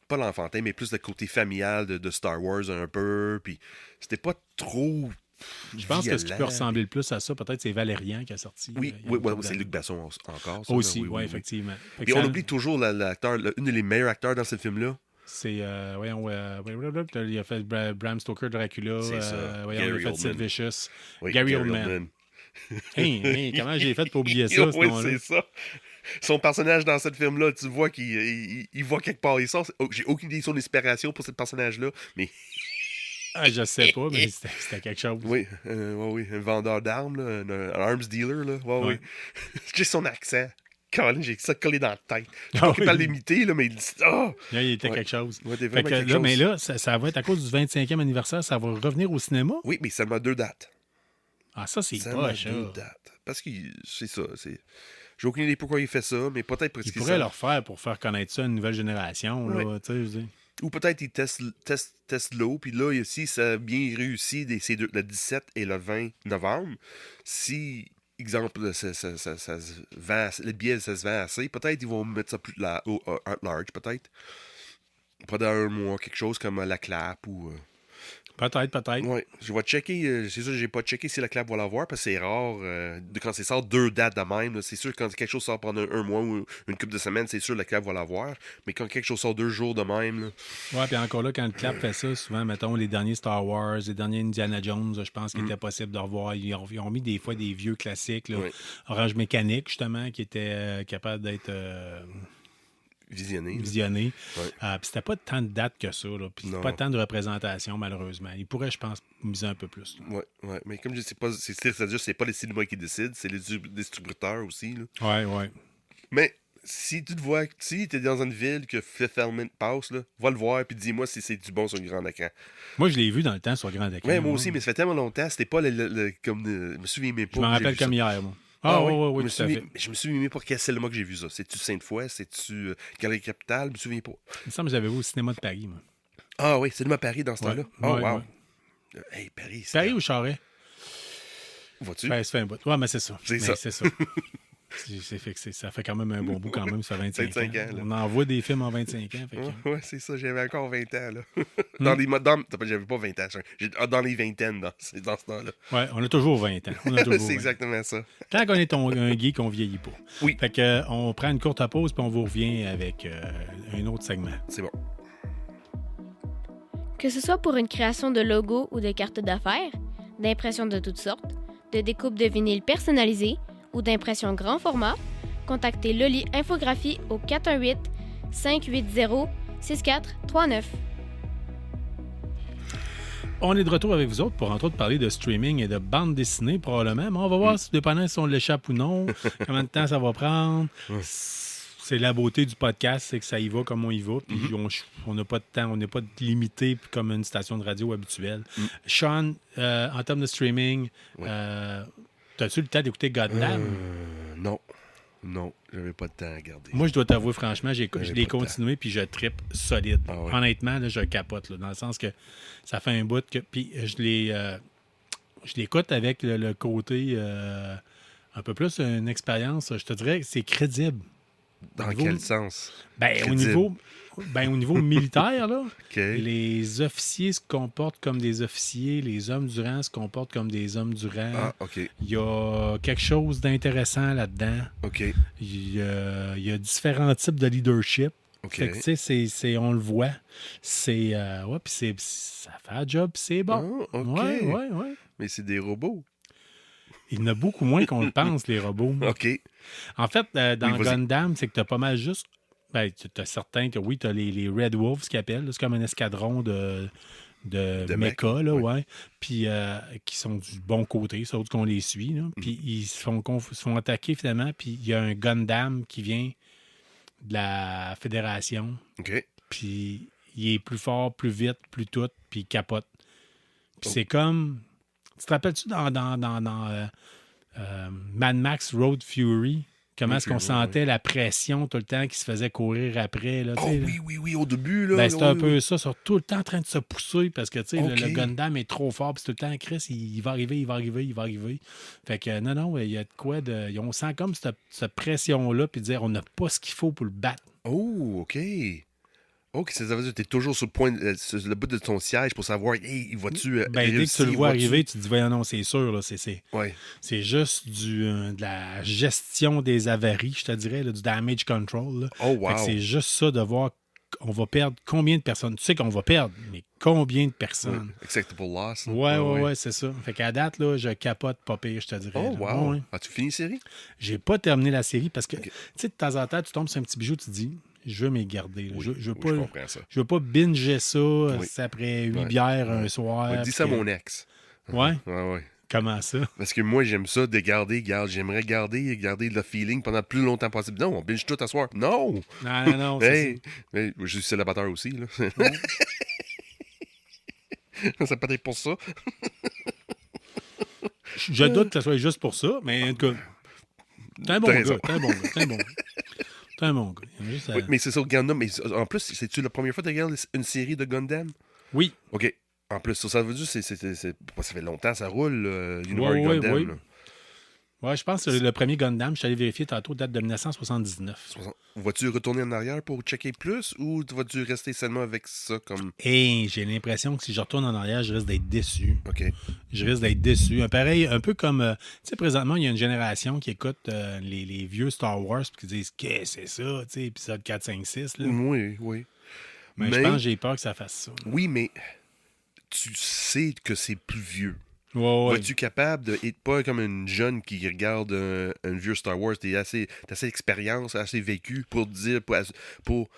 pas l'enfantin, mais plus le côté familial de Star Wars un peu. Puis c'était pas trop Je pense que ce qui peut violent. ressembler le plus à ça, peut-être, c'est Valérian qui a sorti. Oui, Il y a oui, une ouais, couple c'est d'années. Luc Besson encore. Ça, là. Aussi, Oui, oui, oui, oui. effectivement. Fait que Puis on ça- oublie toujours l'acteur, une des meilleurs acteurs dans ce film-là. C'est, voyons, il a fait Bram Stoker, Dracula. C'est ça. Voyons, il a Gary fait Sid Oldman. Vicious. Oui, Gary Oldman. Comment j'ai fait pour oublier ça, ce Oui, nom-là? c'est ça. Son personnage dans ce film-là, tu vois qu'il voit quelque part. J'ai aucune idée de son inspiration pour ce personnage-là, mais Ah, je sais pas, mais c'était quelque chose. oui, oui, un vendeur d'armes, là, un arms dealer, là. Ouais, Ouais. oui. J'ai son accent. Colin, j'ai ça collé dans la tête. Je sais Ah pas qu'il oui. parle l'imiter, là, mais il dit ah! Là, il était Ouais. quelque chose. Ouais, t'es Fait vraiment que quelque là, chose. mais là, ça va être à cause du 25e anniversaire, ça va revenir au cinéma? Oui, mais seulement 2 dates. Ah, ça, c'est Seulement poche, 2 ça. dates. Parce que c'est ça. J'ai aucune idée pourquoi il fait ça, mais peut-être parce Il qu'il pourrait sait. le refaire pour faire connaître ça à une nouvelle génération, là, Ouais. tu sais, je veux dire. Ou peut-être il teste l'eau, puis là, si ça a bien réussi le 17 et le 20 novembre, si, exemple, ça se vend, le billet, ça se vend assez, peut-être ils vont mettre ça plus at large, peut-être. Pendant un mois, quelque chose comme la clap ou... Peut-être. Ouais, je vais checker. C'est sûr que j'ai pas checké si la clap va l'avoir parce que c'est rare. Quand c'est sort 2 dates de même, là, c'est sûr que quand quelque chose sort pendant un mois ou une couple de semaines, c'est sûr que la clap va l'avoir. Mais quand quelque chose sort 2 jours de même, là, Ouais, puis encore là, quand le clap fait ça, souvent, mettons, les derniers Star Wars, les derniers Indiana Jones, je pense qu'il était possible de revoir. Ils ont mis des fois des vieux classiques, là. Ouais. Orange Mécanique, justement, qui était capable d'être visionné. là. visionné. Ouais. Puis c'était pas tant de dates que ça, là. Puis Non. pas tant de représentation, malheureusement. Ils pourraient, je pense, miser un peu plus. là. Ouais. Mais comme je dis, c'est pas les cinémas qui décident, c'est les distributeurs aussi. Là. Ouais. Mais si tu te vois, si t'es dans une ville que Fifth Element passe, là, va le voir puis dis-moi si c'est du bon sur le grand écran. Moi, je l'ai vu dans le temps sur grand écran. Ouais, moi aussi, mais ça fait tellement longtemps, c'était pas comme. Je me souviens même pas. Je m'en que j'ai rappelle vu comme ça. hier, moi. Oui, tout à fait. Je me souviens même pas quel cinéma que j'ai vu ça. C'est-tu Sainte-Foy? C'est-tu Galerie Capitale? Je me souviens pas. Il me semble que j'avais vu au cinéma de Paris, moi. Ah oui, c'est de Paris dans ce temps-là. Oh, Ouais, wow. ouais. Hey, Paris, c'est... Paris ou Charest? Vois-tu? Ben, ça fait un bout. Ouais, mais c'est ça. C'est Mais ça. c'est ça. C'est fait que ça fait quand même un bon bout quand même, ça fait 25 25 ans, là. On en voit des films en 25 ans. Fait que... Ouais, c'est ça. J'avais encore 20 ans, là. J'avais pas 20 ans. Dans les vingtaines, dans ce temps-là. Ouais, on a toujours 20 ans. On a toujours C'est 20 ans. exactement ça. Tant qu'on est un geek, on vieillit pas. Oui. Fait que, on prend une courte pause puis on vous revient avec un autre segment. C'est bon. Que ce soit pour une création de logo ou de cartes d'affaires, d'impression de toutes sortes, de découpe de vinyle personnalisée ou d'impression grand format, contactez Loli Infographie au 418-580-6439. On est de retour avec vous autres pour, entre autres, parler de streaming et de bande dessinée, probablement. Mais on va voir, si, dépendant si on l'échappe ou non, combien de temps ça va prendre. C'est la beauté du podcast, c'est que ça y va comme on y va. Puis on n'a pas de temps, on n'est pas limité comme une station de radio habituelle. Sean, en termes de streaming, as-tu le temps d'écouter Goddamn? Non, j'avais pas de temps à regarder. Moi, je dois t'avouer, franchement, je pas l'ai de temps. continué puis je trippe solide. Ah ouais. Honnêtement, là, je capote, là, dans le sens que ça fait un bout que. Puis je l'écoute avec le côté un peu plus une expérience. Je te dirais que c'est crédible. Dans Au niveau- quel sens? Ben, au Crédible. niveau militaire, là, OK. les officiers se comportent comme des officiers, les hommes du rang se comportent comme des hommes du rang. Ah, OK. Il y a quelque chose d'intéressant là-dedans. OK. Il y a différents types de leadership. OK. Fait que, tu sais, on le voit. C'est. Puis ça fait un job, puis c'est bon. Ah, OK. Ouais. Mais c'est des robots. Il y en a beaucoup moins qu'on le pense, les robots. OK. En fait, dans Oui, vas-y. Gundam, c'est que t'as pas mal juste. Ben, t'as certains que oui, t'as les Red Wolves qu'ils appellent. là. C'est comme un escadron de mecha, là, ouais. Puis qui sont du bon côté, c'est autres qu'on les suit. Là. Puis ils se font attaquer finalement. Puis il y a un Gundam qui vient de la Fédération. OK. Puis il est plus fort, plus vite, plus tout, puis il capote. Puis c'est comme... Tu te rappelles-tu dans Mad Max Road Fury? Comment est-ce qu'on sentait la pression tout le temps qui se faisait courir après? Là, oui, au début. Là, ben, c'était un peu ça, tout le temps en train de se pousser parce que le Gundam est trop fort. Puis tout le temps, Chris, il va arriver. Fait que non, il y a de quoi de. On sent comme cette pression-là, puis dire on n'a pas ce qu'il faut pour le battre. Oh, OK. OK, ça veut dire que tu es toujours sur le bout de ton siège pour savoir, hey, il va-tu. Dès que tu le vois arriver, tu te dis, voyons, non, c'est sûr, là, Ouais. c'est juste de la gestion des avaries, je te dirais, là, du damage control. Là. Oh, wow. Fait que c'est juste ça de voir on va perdre combien de personnes. Tu sais qu'on va perdre, mais combien de personnes? Acceptable loss. Ouais, c'est ça. Fait qu'à date, là, je capote pas pire, je te dirais. Oh, là. wow. Ouais. As-tu fini la série? J'ai pas terminé la série parce que, tu sais, de temps en temps, tu tombes sur un petit bijou, tu te dis, je veux m'y garder. Là. Je comprends ça. Je veux pas binger ça après 8 bières un soir. Dis ça à mon ex. Ouais? Ouais. Comment ça? Parce que moi, j'aime ça de garder. J'aimerais garder le feeling pendant le plus longtemps possible. Non, on binge tout à soir. Non! Non, mais je suis célibataire aussi, là. Ça peut être pour ça. Je doute que ce soit juste pour ça, mais en tout cas, t'es un bon gars. T'es un bon gars. Juste Oui, mais c'est ça, Gundam. Mais en plus, c'est-tu la première fois que tu regardes une série de Gundam? Oui. OK. En plus, ça veut dire que ça fait longtemps, ça roule, l'univers Gundam. Oui. Là. Ouais, je pense que le premier Gundam, je suis allé vérifier tantôt, date de 1979. Vas-tu retourner en arrière pour checker plus ou vas-tu rester seulement avec ça comme... J'ai l'impression que si je retourne en arrière, je risque d'être déçu. OK. Je risque d'être déçu. Pareil, un peu comme... tu sais, présentement, il y a une génération qui écoute les vieux Star Wars et qui disent « Qu'est-ce que c'est ça? » Tu sais, épisode 4, 5, 6. Là. Oui. Mais je pense que j'ai peur que ça fasse ça. Oui, mais tu sais que c'est plus vieux. Ouais. Vas-tu capable d'être pas comme une jeune qui regarde un vieux Star Wars? T'as assez d'expérience, assez vécu pour dire, pour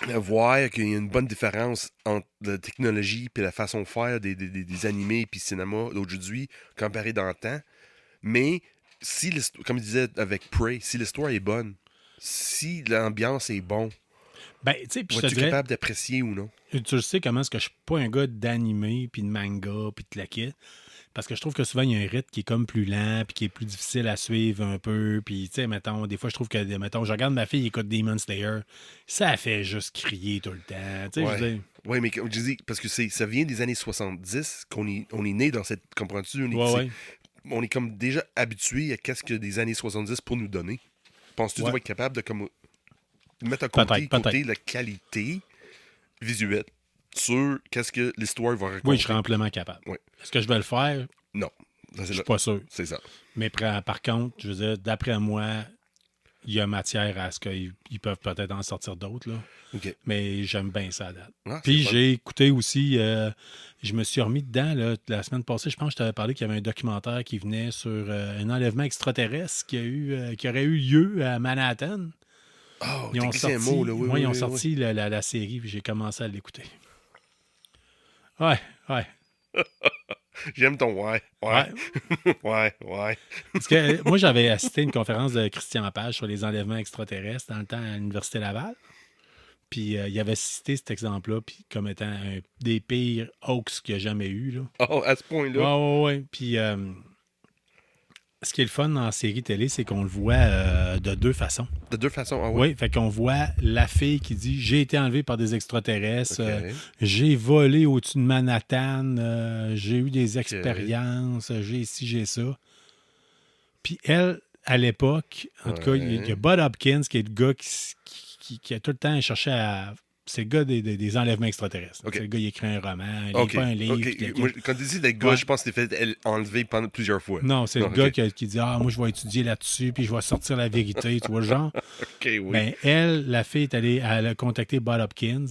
voir qu'il y a une bonne différence entre la technologie et la façon de faire des animés et cinéma d'aujourd'hui comparé dans le temps. Mais si comme je disais avec Prey, si l'histoire est bonne, si l'ambiance est bonne, vas-tu capable d'apprécier ou non? Tu sais comment est-ce que je suis pas un gars d'animé, puis de manga, puis de claquette. Parce que je trouve que souvent, il y a un rythme qui est comme plus lent, puis qui est plus difficile à suivre un peu. Puis, tu sais, mettons, des fois, je trouve que, mettons, je regarde ma fille écoute Demon Slayer, ça fait juste crier tout le temps. Tu sais, je veux dire... Oui, mais comme je dis, parce que ça vient des années 70 qu'on est né dans cette... Comprends-tu? On est comme déjà habitué à qu'est-ce que des années 70 pour nous donner. Penses-tu que tu vas être capable de comme mettre à côté la qualité visuelle sur qu'est-ce que l'histoire va raconter? Oui, je serais amplement capable. Oui. Est-ce que je vais le faire? Non. Je suis pas sûr. C'est ça. Mais par contre, je veux dire, d'après moi, il y a matière à ce qu'ils peuvent peut-être en sortir d'autres. Là. OK. Mais j'aime bien ça à date. Ah, puis j'ai écouté aussi, je me suis remis dedans là, la semaine passée. Je pense que je t'avais parlé qu'il y avait un documentaire qui venait sur un enlèvement extraterrestre qui aurait eu lieu à Manhattan. Oh, ils ont sorti oui. la série, puis j'ai commencé à l'écouter. Ouais. J'aime ton ouais. Parce que moi, j'avais assisté à une conférence de Christian Page sur les enlèvements extraterrestres dans le temps à l'Université Laval. Puis il avait cité cet exemple-là puis comme étant un des pires hoax qu'il n'y a jamais eu. Là. Oh, à ce point-là? Ouais. Puis ce qui est le fun dans la série télé, c'est qu'on le voit de deux façons. De deux façons, ah ouais? Oui, fait qu'on voit la fille qui dit « J'ai été enlevée par des extraterrestres, Okay. J'ai volé au-dessus de Manhattan, j'ai eu des expériences, j'ai ci, j'ai ça. » Puis elle, à l'époque, en tout cas, il y a Bud Hopkins qui est le gars qui a tout le temps cherché à... C'est le gars des enlèvements extraterrestres. Okay. C'est le gars, il écrit un roman, il lit pas un livre. Okay. Moi, quand tu dis le gars, je pense que t'es fait enlever pendant plusieurs fois. Non, c'est le gars qui dit « Ah, moi, je vais étudier là-dessus, puis je vais sortir la vérité. » Tu vois le genre? OK, oui. Ben, la fille elle a contacté Bud Hopkins.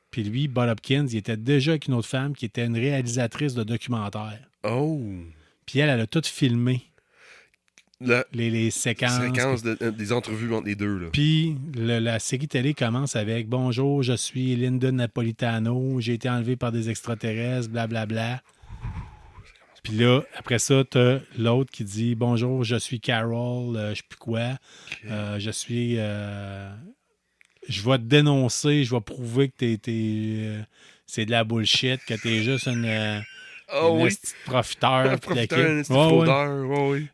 Puis lui, Bud Hopkins, il était déjà avec une autre femme qui était une réalisatrice de documentaires. Oh! Puis elle a tout filmé. Les séquences. Des entrevues entre les deux. Là. Puis la série télé commence avec « Bonjour, je suis Linda Napolitano, j'ai été enlevée par des extraterrestres, blablabla. » Puis là, après ça, t'as l'autre qui dit « Bonjour, je suis Carol, je sais plus quoi. Je suis je vais te dénoncer, je vais prouver que c'est de la bullshit, que t'es juste une esti de profiteur. Puis Profiteur, un esti de ouais, fraudeur, ouais.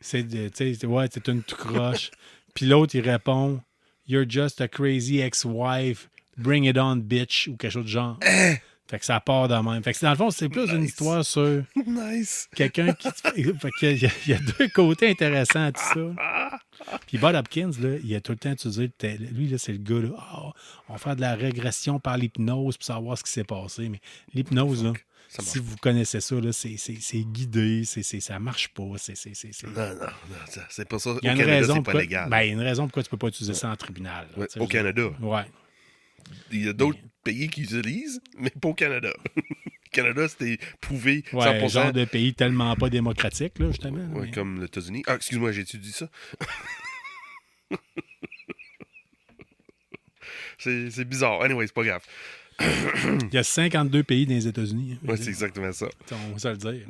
c'est une tout croche. Puis l'autre, il répond You're just a crazy ex-wife, bring it on, bitch, ou quelque chose de genre. Fait que ça part de même. Fait que dans le fond, c'est plus une histoire sur Nice. quelqu'un qui... Fait qu'il y a deux côtés intéressants à tout ça. Puis Bob Hopkins, là, il a tout le temps utilisé... Lui, là, c'est le gars, là, on va faire de la régression par l'hypnose pour savoir ce qui s'est passé. Mais l'hypnose, là, si vous connaissez ça, là, c'est guidé, ça marche pas. Non, c'est pas ça. Au Il y a une Canada, raison c'est pourquoi, pas légal. il y a une raison pourquoi tu peux pas utiliser ça en tribunal. Là, Ouais, au Canada. Ouais. Il y a d'autres pays qui utilisent, mais pas au Canada. Au Canada, c'était prouvé 100%. Ouais, genre de pays tellement pas démocratiques, là, justement. Ouais, mais... comme les États-Unis. Ah, excuse-moi, j'ai-tu dit ça? c'est bizarre. Anyway, c'est pas grave. Il y a 52 pays dans les États-Unis. Ouais, c'est exactement ça. On va se le dire.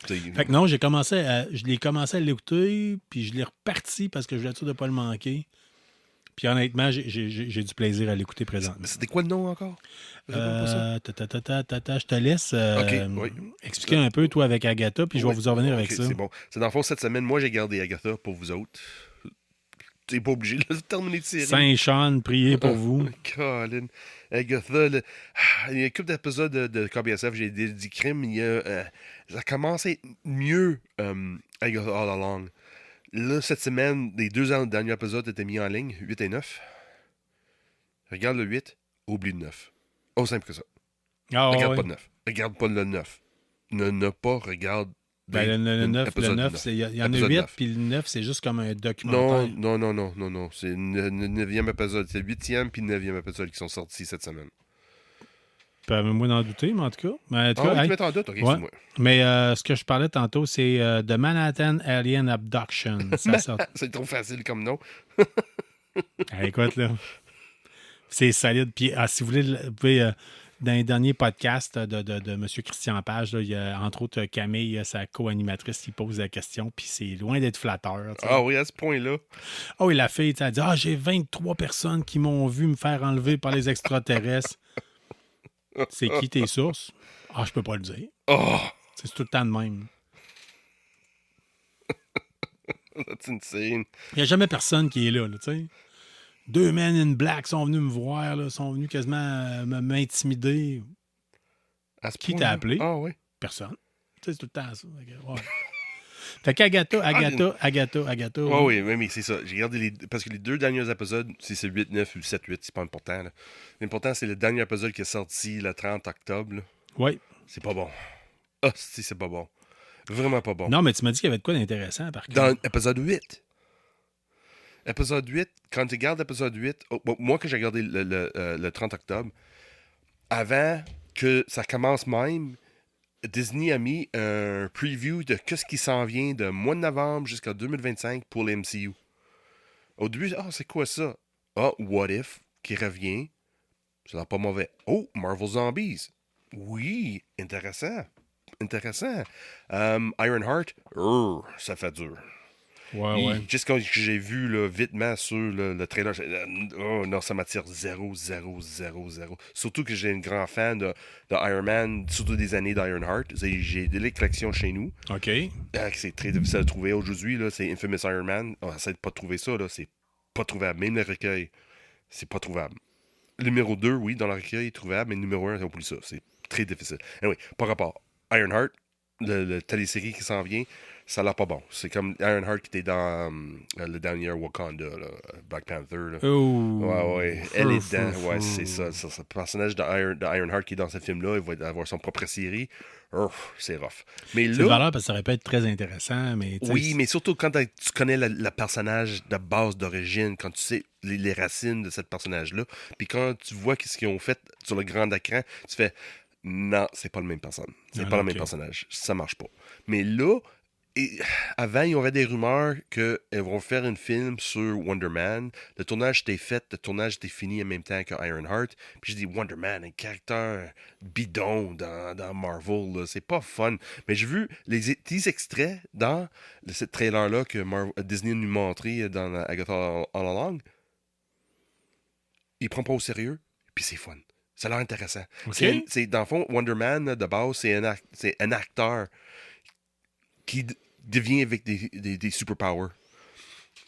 Fait que non, je l'ai commencé à l'écouter, puis je l'ai reparti parce que je voulais être sûr de ne pas le manquer. Puis honnêtement, j'ai du plaisir à l'écouter présentement. C'était quoi le nom encore? Je te laisse oui. expliquer un peu, toi, avec Agatha, puis je vais vous en revenir avec ça. C'est bon. C'est dans le fond, cette semaine, moi, j'ai gardé Agatha pour vous autres. T'es pas obligé de terminer de série. Saint-Sean, priez pour vous. Colin. Agatha, il y a une couple d'épisodes de KBSF, j'ai dit crime, ça commence à être mieux, Agatha All Along. Là, cette semaine, les 2 derniers épisodes étaient mis en ligne, 8 et 9. Regarde le 8, oublie le 9. Aussi simple que ça. Regarde pas le 9. Regarde pas le 9. Ne pas regarde. Le 9, il y en a 8, puis le 9, c'est juste comme un documentaire. Non. C'est le 9e épisode. C'est le 8e puis le 9e épisode qui sont sortis cette semaine. Moi d'en douter, mais en tout cas. Mais, tu mets en doute? Ok, ouais. Mais ce que je parlais tantôt, c'est The Manhattan Alien Abduction. C'est trop facile comme nom. Écoute, là. C'est solide. Puis, si vous voulez, dans les derniers podcasts de M. Christian Page, là, il y a entre autres Camille, sa co-animatrice, qui pose la question, puis c'est loin d'être flatteur. T'sais. Ah oui, à ce point-là. Ah oui, la fille, elle dit j'ai 23 personnes qui m'ont vu me faire enlever par les extraterrestres. C'est qui tes sources? Je peux pas le dire. C'est tout le temps de même. That's insane. Il n'y a jamais personne qui est là, tu sais. 2 men in black sont venus me voir, là, sont venus quasiment m'intimider. Qui t'a appelé? Ah oui. Personne. Tu sais, c'est tout le temps ça. Fait qu'Agatha. Ah oui, mais c'est ça. J'ai regardé parce que les 2 derniers épisodes, si c'est 8, 9 ou 7, 8, c'est pas important. Là. L'important, c'est le dernier épisode qui est sorti le 30 octobre. Là. Oui. C'est pas bon. C'est pas bon. Vraiment pas bon. Non, mais tu m'as dit qu'il y avait de quoi d'intéressant, par contre. Dans l'épisode 8. Épisode 8, quand tu regardes l'épisode 8, moi que j'ai regardé le 30 octobre, avant que ça commence même, Disney a mis un preview de ce qui s'en vient de mois de novembre jusqu'à 2025 pour les MCU. Au début, c'est quoi ça? What If, qui revient. Ça n'a pas mauvais. Marvel Zombies. Oui, intéressant. Ironheart, ça fait dur. Ouais. Juste quand j'ai vu là, vitement sur le trailer, non, ça m'attire 0. Surtout que j'ai un grand fan de Iron Man, surtout des années d'Ironheart. J'ai des collections chez nous. OK. C'est très difficile à trouver aujourd'hui. Là, c'est Infamous Iron Man. On essaie de pas trouver ça. Là, c'est pas trouvable. Même le recueil, c'est pas trouvable. Le numéro 2, oui, dans le recueil, est trouvable, mais le numéro 1, c'est plus ça. C'est très difficile. Anyway, par rapport à Ironheart, le télésérie qui s'en vient, ça l'a pas bon. C'est comme Ironheart qui était dans le dernier Wakanda, là, Black Panther. Là. Ouais. Elle est dedans. Ouais, c'est ça. Le personnage de Ironheart qui est dans ce film-là, il va avoir son propre série. C'est rough. Mais là, c'est valeur parce que ça aurait pu être très intéressant. Mais oui, mais surtout quand tu connais le personnage de base d'origine, quand tu sais les racines de ce personnage-là, puis quand tu vois ce qu'ils ont fait sur le grand écran, tu fais non, c'est pas le même personne. C'est pas le même personnage. Ça marche pas. Mais là, avant, il y aurait des rumeurs qu'elles vont faire un film sur Wonder Man. Le tournage était fait, le tournage était fini en même temps que Ironheart. Puis je dis Wonder Man, un caractère bidon dans Marvel, là. C'est pas fun. Mais j'ai vu les petits extraits dans ce trailer-là que Disney nous montrait dans Agatha All Along. il prend pas au sérieux, puis c'est fun. Ça a l'air intéressant. OK. Dans le fond, Wonder Man, là, de base, c'est un acteur qui devient avec des superpowers.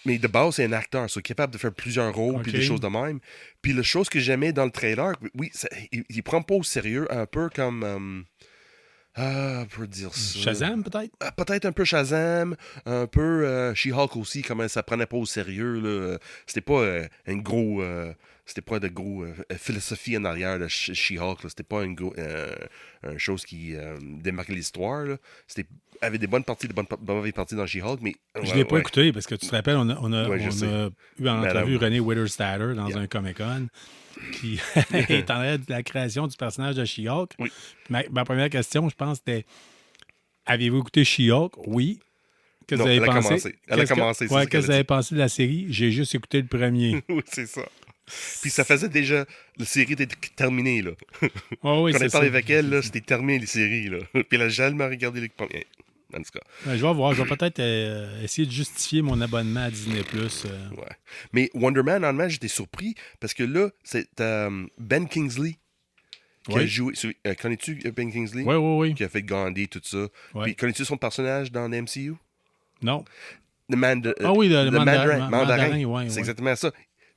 Mais de base, c'est un acteur, il est capable de faire plusieurs rôles puis des choses de même. Puis la chose que j'aimais dans le trailer, oui, il prend pas au sérieux, un peu comme... pour dire ça. Shazam, peut-être? Peut-être un peu Shazam, un peu She-Hulk aussi, comment ça prenait pas au sérieux. Là. C'était pas c'était pas de gros philosophie en arrière de She-Hulk. Là. C'était pas une chose qui démarquait l'histoire. Là. C'était avait des bonnes parties, des mauvaises parties dans She-Hulk, mais... Je l'ai pas écouté, parce que tu te rappelles, on a eu en entrevue Madame. René Witherspoon dans un Comic-Con qui est en train de la création du personnage de She-Hulk. Oui. Ma première question, je pense, c'était avez-vous écouté She-Hulk? Oui. Qu'est-ce que vous avez pensé? Elle a commencé. Qu'est-ce que vous avez pensé de la série? J'ai juste écouté le premier. Oui, c'est ça. Puis ça faisait déjà... La série était terminée, là. Oh, oui, Quand on a c'est parlé ça. avec elle, là, c'était terminé, les séries, là. Puis elle a jamais regardé les premiers. En tout cas. Ben, je vais voir. Je vais peut-être essayer de justifier mon abonnement à Disney+. Ouais. Mais Wonder Man, honnêtement, j'étais surpris parce que là, c'est Ben Kingsley qui a joué... Connais-tu Ben Kingsley? Oui. Qui a fait Gandhi, tout ça. Ouais. Puis connais-tu son personnage dans le MCU? Non. Le Mandarin, ouais. C'est exactement ça.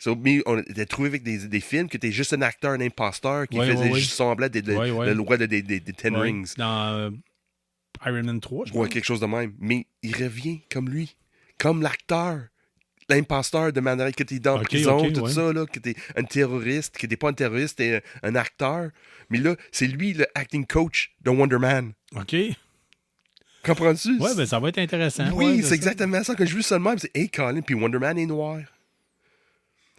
On était trouvé avec des films que t'es juste un acteur, un imposteur qui faisait juste semblant le roi des Ten Rings. Dans Iron Man 3, je crois. Ouais, quelque chose de même. Mais il revient comme lui. Comme l'acteur. L'imposteur de Mandarin, que t'es dans prison, tout ça, là, que t'es un terroriste, que t'es pas un terroriste, t'es un acteur. Mais là, c'est lui le acting coach de Wonder Man. OK. Comprends-tu? Ouais, ben ça va être intéressant. Oui, ouais, c'est exactement ça. Quand je vu ça de même, c'est hey, Colin, puis Wonder Man est noir.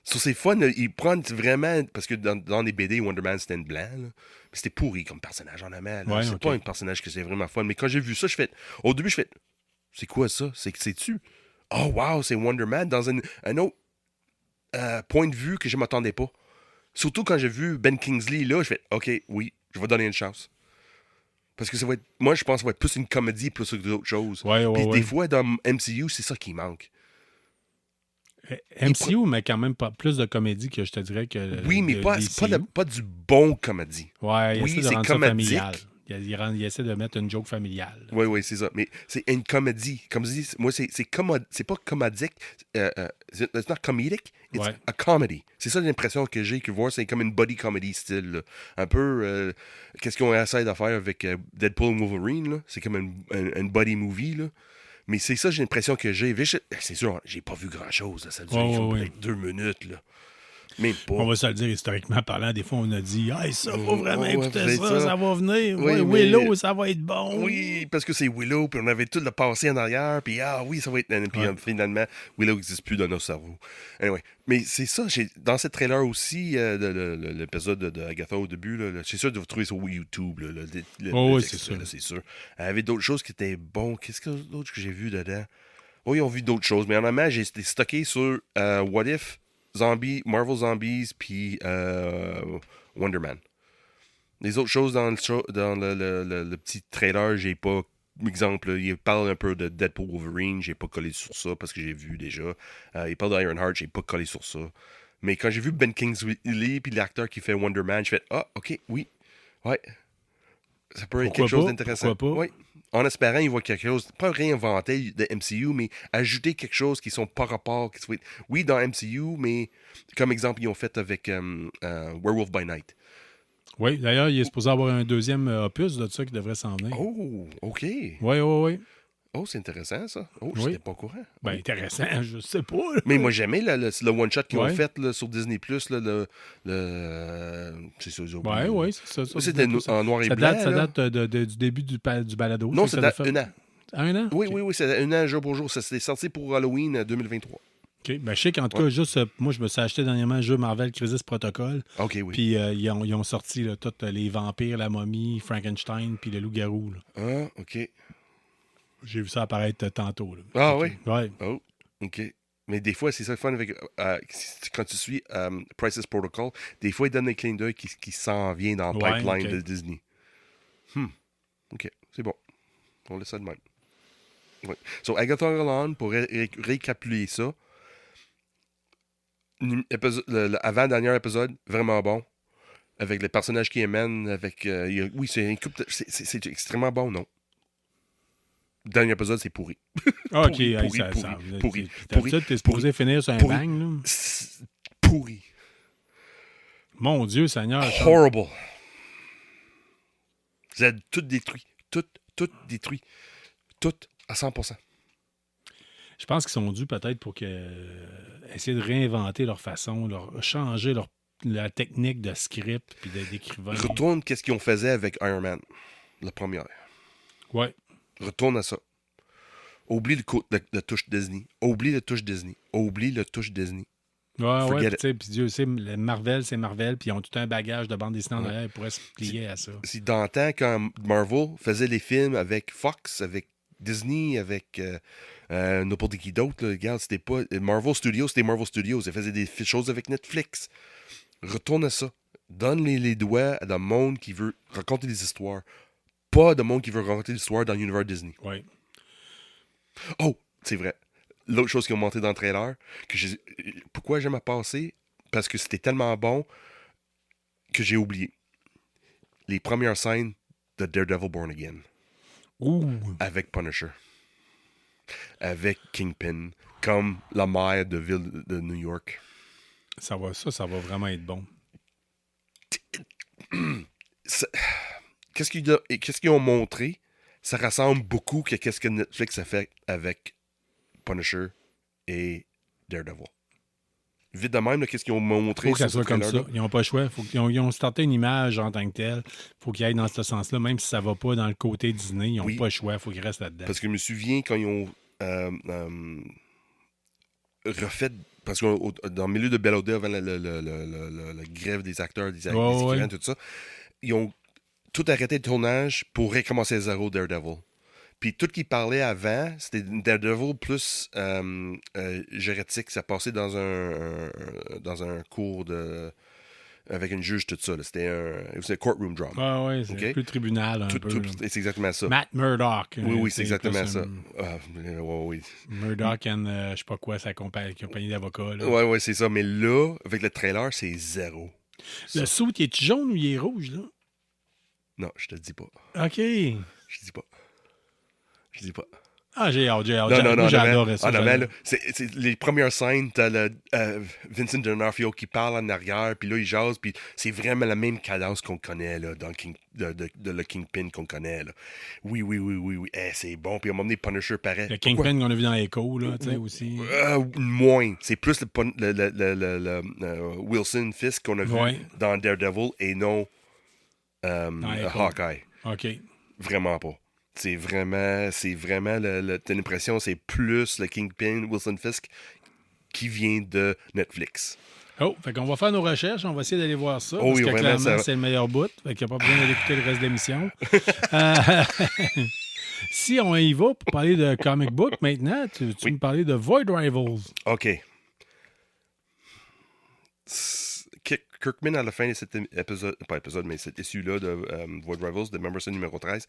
So, c'est fun, là, ils prennent vraiment. Parce que dans les BD, Wonder Man c'était une blanc, là. Mais c'était pourri comme personnage en amant. Ouais, c'est pas un personnage que c'est vraiment fun. Mais quand j'ai vu ça, au début, je fais c'est quoi ça? C'est-tu? Oh wow, c'est Wonder Man dans un autre point de vue que je m'attendais pas. Surtout quand j'ai vu Ben Kingsley là, je fais OK, oui, je vais donner une chance. Parce que ça va être. Moi, je pense que ça va être plus une comédie plus que d'autres choses. Puis des fois, dans MCU, c'est ça qui manque. MCU, mais quand même pas plus de comédie que je te dirais que. Oui, mais pas du bon comédie. Ouais, il essaie de rendre ça comédique. familial. Il essaie de mettre une joke familiale. Oui, c'est ça. Mais c'est une comédie. Comme je dis, moi, c'est pas comédique. It's not comedic, it's a comedy. C'est ça l'impression que j'ai, que voir, c'est comme une body comedy style. Là. Un peu, qu'est-ce qu'on essaie de faire avec Deadpool et Wolverine. Là. C'est comme une body movie. Là. Mais c'est ça, j'ai l'impression que j'ai. C'est sûr, j'ai pas vu grand-chose. Ça dure peut-être 2 minutes. Là. Même pas. On va se le dire, historiquement parlant, des fois, on a dit « Hey, ça, faut vraiment écouter ça. Ça va venir. Oui, Willow, ça va être bon. » Oui, parce que c'est Willow, puis on avait tout le passé en arrière, puis oui, ça va être... Puis finalement, Willow n'existe plus dans nos cerveaux. Anyway, mais c'est ça, dans cette trailer aussi, l'épisode de Agatha au début, là, c'est sûr de vous trouver sur YouTube. Là, oui, c'est sûr. C'est sûr. Il y avait d'autres choses qui étaient bons. Qu'est-ce que d'autre que j'ai vu dedans? Oui, ils ont vu d'autres choses, mais en moment, j'ai été stocké sur What If, Marvel Zombies, puis Wonder Man. Les autres choses dans le petit trailer, j'ai pas... Exemple, là, il parle un peu de Deadpool Wolverine, j'ai pas collé sur ça parce que j'ai vu déjà. Il parle d'Ironheart, j'ai pas collé sur ça. Mais quand j'ai vu Ben Kingsley puis l'acteur qui fait Wonder Man, j'ai fait OK, oui, ouais. Ça peut être quelque chose d'intéressant. Pourquoi pas? Oui. En espérant, il voit quelque chose, pas réinventer de MCU, mais ajouter quelque chose qui sont par rapport. Oui, dans MCU, mais comme exemple, ils ont fait avec Werewolf by Night. Oui, d'ailleurs, il est supposé avoir un deuxième opus de ça qui devrait s'en venir. Oh, OK. Oui. Oh, c'est intéressant, ça. Oh, je n'étais pas au courant. Ben, intéressant, je sais pas. Là. Mais moi, j'aimais le one-shot qu'ils ont fait là, sur Disney+. C'est ça, Oui, c'est ça. C'était en noir et blanc. Ça date du début du balado. Non, ça date un an. Un an? Oui, c'est un an jour pour jour. Ça s'est sorti pour Halloween 2023. OK. Ben, je sais qu'en tout cas, juste, moi, je me suis acheté dernièrement le jeu Marvel Crisis Protocol. OK, oui. Puis ils ont sorti là, tous les vampires, la momie, Frankenstein, puis le loup-garou. Là. Ah, OK. J'ai vu ça apparaître tantôt. Là. Ah, oui? Ouais. Oh, OK. Mais des fois, c'est ça le fun avec, quand tu suis Crisis Protocol, des fois, ils donnent un clin d'œil qui s'en vient dans le pipeline de Disney. OK, c'est bon. On laisse ça de même. Ouais. So, Agatha Holland, pour récapituler ça, Avant-dernier épisode, vraiment bon. Avec les personnages qui émènent, oui, c'est une couple c'est extrêmement bon, non? Le dernier épisode, c'est pourri. Ah, OK, pourri. D'habitude, t'es supposé finir sur un bang, là. Pourri. Mon Dieu, Seigneur. Horrible. Vous êtes tout détruit. Tout détruit. Tout à 100%. Je pense qu'ils sont dus peut-être pour essayer de réinventer leur façon, changer la technique de script puis d'écrivain. Retourne qu'est-ce qu'ils ont fait avec Iron Man, la première. Ouais. Retourne à ça. Oublie le touche Disney. Oublie le touche Disney. Ouais, tu sais, puis Dieu sait, Marvel, c'est Marvel, puis ils ont tout un bagage de bande dessinée en arrière, ils pourraient se plier à ça. Si dans le temps, quand Marvel faisait les films avec Fox, avec Disney, avec n'importe qui d'autre, regarde, c'était pas... Marvel Studios, c'était Marvel Studios. Ils faisaient des choses avec Netflix. Retourne à ça. Donne les doigts à un monde qui veut raconter des histoires. Pas de monde qui veut raconter l'histoire dans l'univers Disney. Oui. Oh, c'est vrai. L'autre chose qui ont monté dans le trailer, pourquoi j'aime à passer? Parce que c'était tellement bon que j'ai oublié. Les premières scènes de Daredevil Born Again. Ouh. Avec Punisher. Avec Kingpin. Comme la maire de ville de New York. Ça va vraiment être bon. Qu'est-ce qu'ils ont montré? Ça ressemble beaucoup à ce que Netflix a fait avec Punisher et Daredevil. Vite de même, qu'est-ce qu'ils ont montré? Il faut que ça soit comme ça. Ils n'ont pas le choix. Ils ont starté une image en tant que telle. Il faut qu'ils aillent dans ce sens-là. Même si ça ne va pas dans le côté Disney, ils n'ont pas le choix. Il faut qu'ils restent là-dedans. Parce que je me souviens quand ils ont refait... Parce que dans le milieu de Bellowdale, avant la grève des acteurs, des écrivains, tout ça, ils ont tout arrêté le tournage pour recommencer à zéro Daredevil. Puis tout ce qui parlait avant, c'était Daredevil plus gérétique. Ça passait dans un cours avec une juge, tout ça. C'était un courtroom drama. Ah oui, c'est plus tribunal un peu. C'est exactement ça. Matt Murdock. Oui, c'est exactement ça. Oui. Murdock and je sais pas quoi, sa compagnie d'avocats. Oui, c'est ça. Mais là, avec le trailer, c'est zéro. Le saut, il est jaune ou il est rouge, là? Non, je te le dis pas. OK. Je dis pas. Ah, j'ai hâte. Non, j'adorais ça. C'est les premières scènes, t'as Vincent D'Onofrio qui parle en arrière, puis là, il jase, puis c'est vraiment la même cadence qu'on connaît, là, dans le Kingpin qu'on connaît, là. Oui. C'est bon. Puis à un moment donné, Punisher paraît. Le Kingpin qu'on a vu dans Echo, là, tu sais, aussi. Moins. C'est plus le Wilson Fisk qu'on a vu dans Daredevil et non Hawkeye. OK. Vraiment pas. C'est vraiment t'as l'impression c'est plus le Kingpin, Wilson Fisk, qui vient de Netflix. Oh, fait qu'on va faire nos recherches, on va essayer d'aller voir ça, parce oui, que vraiment, clairement, c'est le meilleur bout, fait qu'il n'y a pas besoin d'aller écouter le reste de l'émission. Si on y va pour parler de comic book maintenant, tu me parlais de Void Rivals. OK. Kirkman, à la fin de cet épisode, pas épisode, mais cet issue-là de Void Rivals, de Memberson numéro 13,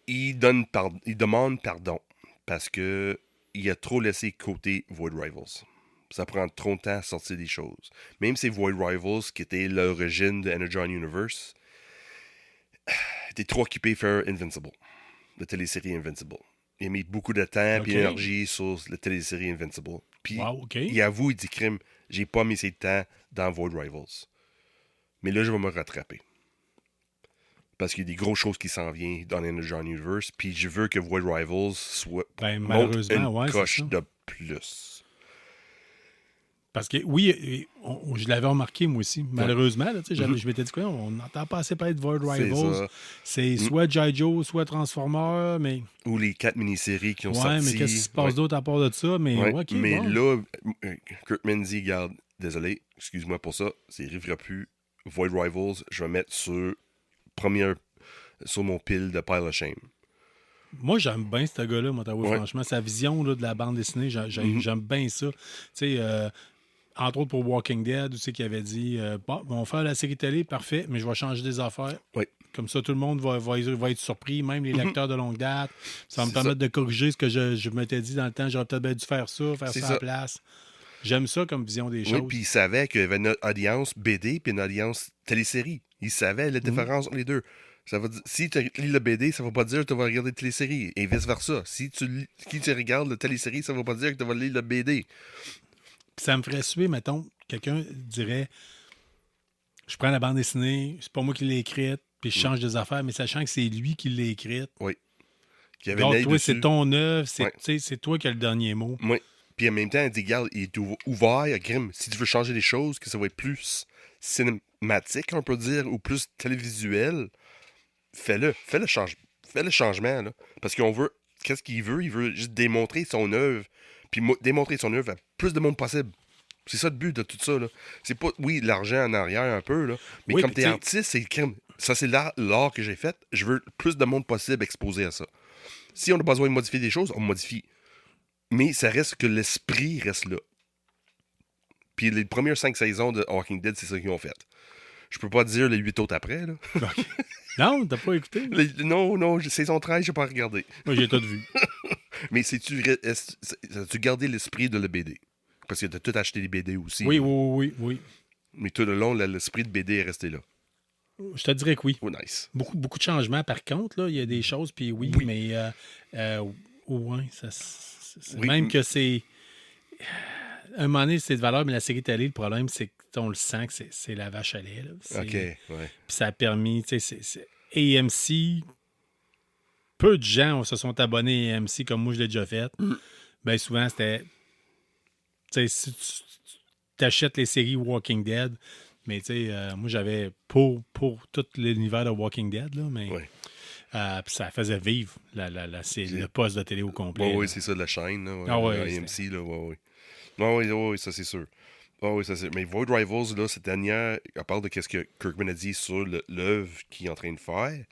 il demande pardon parce que il a trop laissé côté Void Rivals. Ça prend trop de temps à sortir des choses. Même si Void Rivals, qui était l'origine de Energon Universe, était trop occupé à faire Invincible, la télésérie Invincible. Il a mis beaucoup de temps et d'énergie sur la télésérie Invincible. Puis il avoue, il dit crime, j'ai pas mis assez de temps dans Void Rivals. Mais là, je vais me rattraper. Parce qu'il y a des grosses choses qui s'en viennent dans l'Energon Universe, puis je veux que Void Rivals soit malheureusement, une coche de plus. Parce que oui, je l'avais remarqué moi aussi. Malheureusement, là, je m'étais dit quoi, on n'entend pas assez parler de Void Rivals. C'est soit G.I. Joe, soit Transformers, mais... Ou les 4 mini-séries qui ont sorti. Ouais, mais qu'est-ce qui se passe d'autre à part de ça? Mais, là, Kirkman dit, regarde, désolé, excuse-moi pour ça, ça n'arrivera plus. Void Rivals, je vais mettre sur mon pile de Pile of Shame. Moi, j'aime bien ce gars-là, franchement. Sa vision là, de la bande dessinée, j'aime bien ça. Tu sais, entre autres pour Walking Dead, où c'est qu'il avait dit bon, on va faire la série télé, parfait, mais je vais changer des affaires. Oui. Comme ça, tout le monde va être surpris, même les lecteurs de longue date. Ça va me permettre de corriger ce que je m'étais dit dans le temps. J'aurais peut-être bien dû faire ça à la place. J'aime ça comme vision des Oui, choses. puis il savait qu'il y avait une audience BD puis une audience télésérie. Il savait la différence entre les deux. Ça va dire, si tu lis le BD, ça ne va pas dire que tu vas regarder la télésérie. Et vice-versa. Si tu regardes la télésérie, ça ne va pas dire que tu vas lire le BD. Puis ça me ferait suer, mettons, quelqu'un dirait je prends la bande dessinée, c'est pas moi qui l'ai écrite, puis je change des affaires, mais sachant que c'est lui qui l'a écrite. Oui. Qu'il y avait Donc, l'œil toi, dessus. c'est ton œuvre, c'est, Ouais. tu sais, c'est toi qui as le dernier mot. Oui. Puis en même temps, il dit, regarde, il est ouvert à Grimm. Si tu veux changer les choses, que ça va être plus cinématique, on peut dire, ou plus télévisuel, fais-le. Fais le changement, là. Parce qu'on veut... Qu'est-ce qu'il veut? Il veut juste démontrer son œuvre. Puis démontrer son œuvre à plus de monde possible. C'est ça le but de tout ça, là. C'est pas, oui, l'argent en arrière un peu, là. Mais Oui, comme puis t'es tu sais- artiste, c'est crime. Ça, c'est l'art que j'ai fait. Je veux plus de monde possible exposé à ça. Si on a besoin de modifier des choses, on modifie. Mais ça reste que l'esprit reste là. Puis les premières 5 saisons de Walking Dead, c'est ça qu'ils ont fait. Je peux pas dire les 8 autres après, là. Non, t'as pas écouté? Non, saison 13, j'ai pas regardé. Moi, j'ai tout vu. Mais as-tu gardé l'esprit de la BD? Parce que t'as tout acheté les BD aussi. Oui. Mais tout le long, l'esprit de BD est resté là. Je te dirais que oui. Oh, nice. Beaucoup de changements, par contre, là. Il y a des choses, puis oui. Mais ouais, Oui, même que c'est... À un moment donné, c'est de valeur, mais la série télé, le problème, c'est qu'on le sent que c'est la vache à lait. Là. OK, ouais. Puis ça a permis, tu sais, AMC, peu de gens se sont abonnés à AMC comme moi, je l'ai déjà fait. Bien souvent, c'était, tu sais, si tu achètes les séries Walking Dead, mais tu sais, moi, j'avais pour tout l'univers de Walking Dead, là, mais Ouais. puis ça faisait vivre le poste de télé au complet. Oui, là. c'est ça, la chaîne, là. Ah ouais, AMC, là, oui. Oui, ça, c'est sûr. Oui, ça, c'est... Mais Void Rivals, là, cette dernière, à part de ce que Kirkman a dit sur l'œuvre qu'il est en train de faire,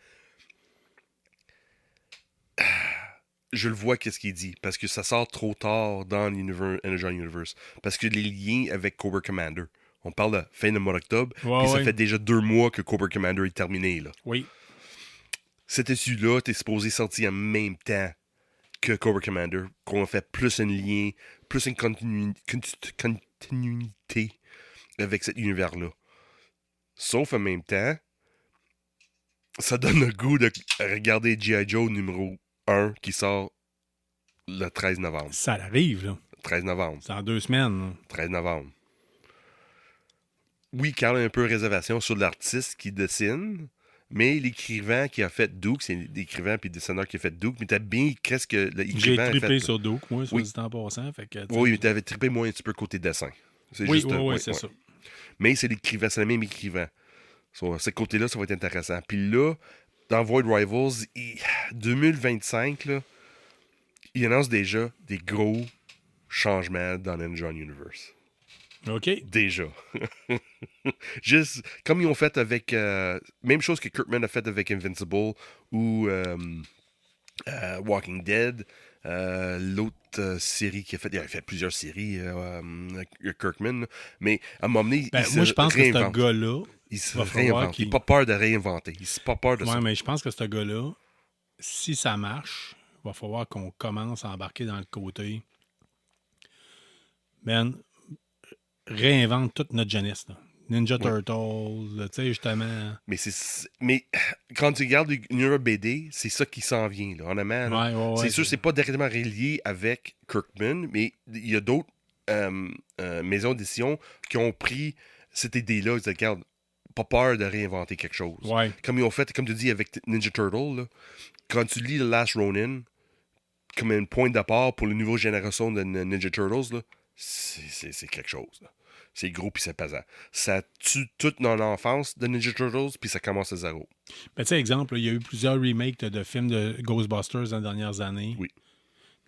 je le vois qu'est-ce qu'il dit, parce que ça sort trop tard dans l'Energon Universe. Parce que les liens avec Cobra Commander, on parle de fin de mois d'octobre, Ouais, puis ça ouais. fait déjà 2 mois que Cobra Commander est terminé, là. Oui. Cet issue-là, t'es supposé sortir en même temps que Cobra Commander, qu'on a fait plus un lien, plus une continuité avec cet univers-là. Sauf en même temps, ça donne le goût de regarder G.I. Joe numéro 1 qui sort le 13 novembre. Ça arrive, là. 13 novembre. C'est en 2 semaines. Là. 13 novembre. Oui, Carl a un peu de réservation sur l'artiste qui dessine, mais l'écrivain qui a fait Duke, c'est l'écrivain puis le dessineur qui a fait Duke, mais t'as bien qu'est-ce que J'ai l'écrivain a fait. trippé sur Doak, moi, soit Oui. dit en passant. Fait que, Oui, mais t'avais trippé moins un petit peu côté dessin. C'est oui, juste, c'est ça. Mais c'est l'écrivain, c'est le même écrivain. So, ce côté-là, ça va être intéressant. Puis là, dans Void Rivals, 2025, là, il annonce déjà des gros changements dans l'Energon Universe. OK. Déjà. Juste comme ils ont fait avec... même chose que Kirkman a fait avec Invincible ou Walking Dead. L'autre série qu'il a fait... Il a fait plusieurs séries, Kirkman. Là. Mais à un moment donné, Ben, il moi, se je pense que ce réinvente. gars-là... Il se va falloir réinvente. qu'il- Il n'a pas peur de réinventer. Il n'a pas peur de Ouais, ça. mais je pense que ce gars-là, si ça marche, il va falloir qu'on commence à embarquer dans le côté... Ben, réinvente toute notre jeunesse. Là. Ninja Turtles, là, tu sais, justement... Mais quand tu regardes l'univers BD, c'est ça qui s'en vient, là, honnêtement. Là. Ouais, C'est sûr, c'est pas directement relié avec Kirkman, mais il y a d'autres maisons d'édition qui ont pris cette idée-là. Ils disent, regarde, pas peur de réinventer quelque chose. Ouais. Comme ils ont fait, comme tu dis, avec Ninja Turtle, là, quand tu lis The Last Ronin, comme un point de départ pour la nouvelle génération de Ninja Turtles, là, c'est quelque chose. Là. C'est gros puis c'est pesant. Ça tue toute notre enfance de Ninja Turtles puis ça commence à zéro. Ben, tu sais, exemple, il y a eu plusieurs remakes de films de Ghostbusters dans les dernières années. Oui.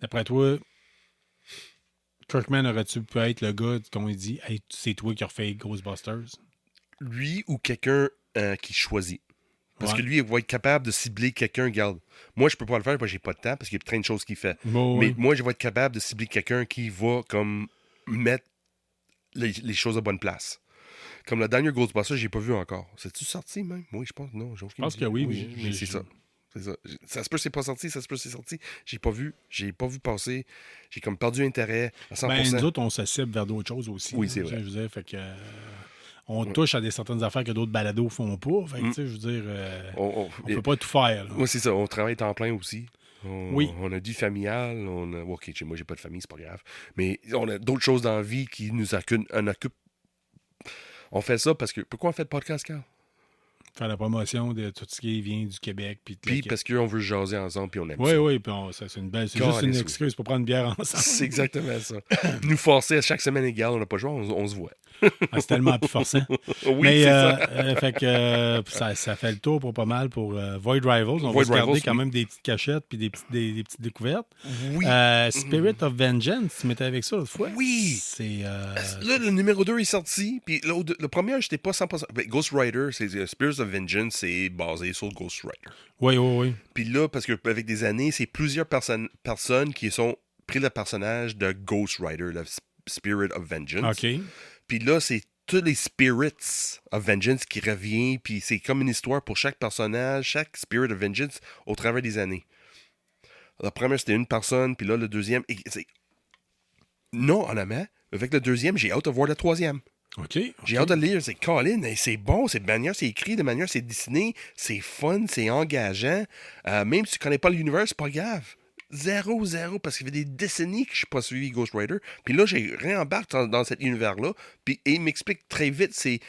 D'après toi, Kirkman aurait-tu pu être le gars qu'on dit hey, c'est toi qui as refait Ghostbusters? Lui ou quelqu'un qui choisit. Parce Ouais. que lui, il va être capable de cibler quelqu'un. Regarde, moi, je peux pas le faire parce que j'ai pas de temps, parce qu'il y a plein de choses qu'il fait. Bon, Mais oui. moi, je vais être capable de cibler quelqu'un qui va comme mettre les choses à bonne place. Comme le dernier Ghostbusters, j'ai pas vu encore. C'est-tu sorti même? Oui, je pense. Non, j'ai aucune pense idée. que oui, mais c'est ça. C'est ça. Ça se peut que c'est pas sorti, ça se peut que c'est sorti. J'ai pas vu passer. J'ai comme perdu intérêt à 100%. Ben, nous autres, on se cible vers d'autres choses aussi. Oui, là, c'est vrai. Je veux dire, fait que, on touche à certaines affaires que d'autres balados font pas. Fait que, tu sais, je veux dire, on peut pas tout faire. Là. Moi, c'est ça. On travaille temps plein aussi. Oui. On a du familial. OK, moi, j'ai pas de famille, c'est pas grave. Mais on a d'autres choses dans la vie qui nous occupent. On fait ça parce que... Pourquoi on fait le podcast, Carl? Faire la promotion de tout ce qui vient du Québec. Puis parce qu'on veut jaser ensemble, puis on aime oui, ça. oui, puis c'est une belle... C'est juste une excuse pour prendre une bière ensemble. C'est exactement ça. Nous forcer à chaque semaine égale, on n'a pas le choix, on se voit. Ah, c'est tellement plus forçant. Oui, mais c'est ça. fait que ça fait le tour pour pas mal pour Void Rivals. On va se garder quand même des petites cachettes puis des petites découvertes. Oui. Spirit of Vengeance, tu m'étais avec ça l'autre fois. Oui. C'est... Là, le numéro 2 est sorti, puis le premier, j'étais pas 100%... Ben, Ghost Rider, c'est Spirit of Vengeance, c'est basé sur Ghost Rider. Oui, oui, oui. Puis là, parce qu'avec des années, c'est plusieurs personnes qui sont pris le personnage de Ghost Rider, le Spirit of Vengeance. OK. Puis là, c'est tous les Spirits of Vengeance qui reviennent, puis c'est comme une histoire pour chaque personnage, chaque Spirit of Vengeance au travers des années. La première, c'était une personne, puis là, le deuxième... Non, honnêtement, avec le deuxième, j'ai hâte de voir le troisième. OK. J'ai hâte de lire, c'est Colin, c'est bon, c'est de manière, c'est écrit, de manière, c'est dessiné, c'est fun, c'est engageant. Même si tu connais pas l'univers, c'est pas grave. Zéro, parce qu'il y avait des décennies que je n'ai pas suivi Ghost Rider. Puis là, j'ai réembarqué dans cet univers-là. Puis il m'explique très vite, c'est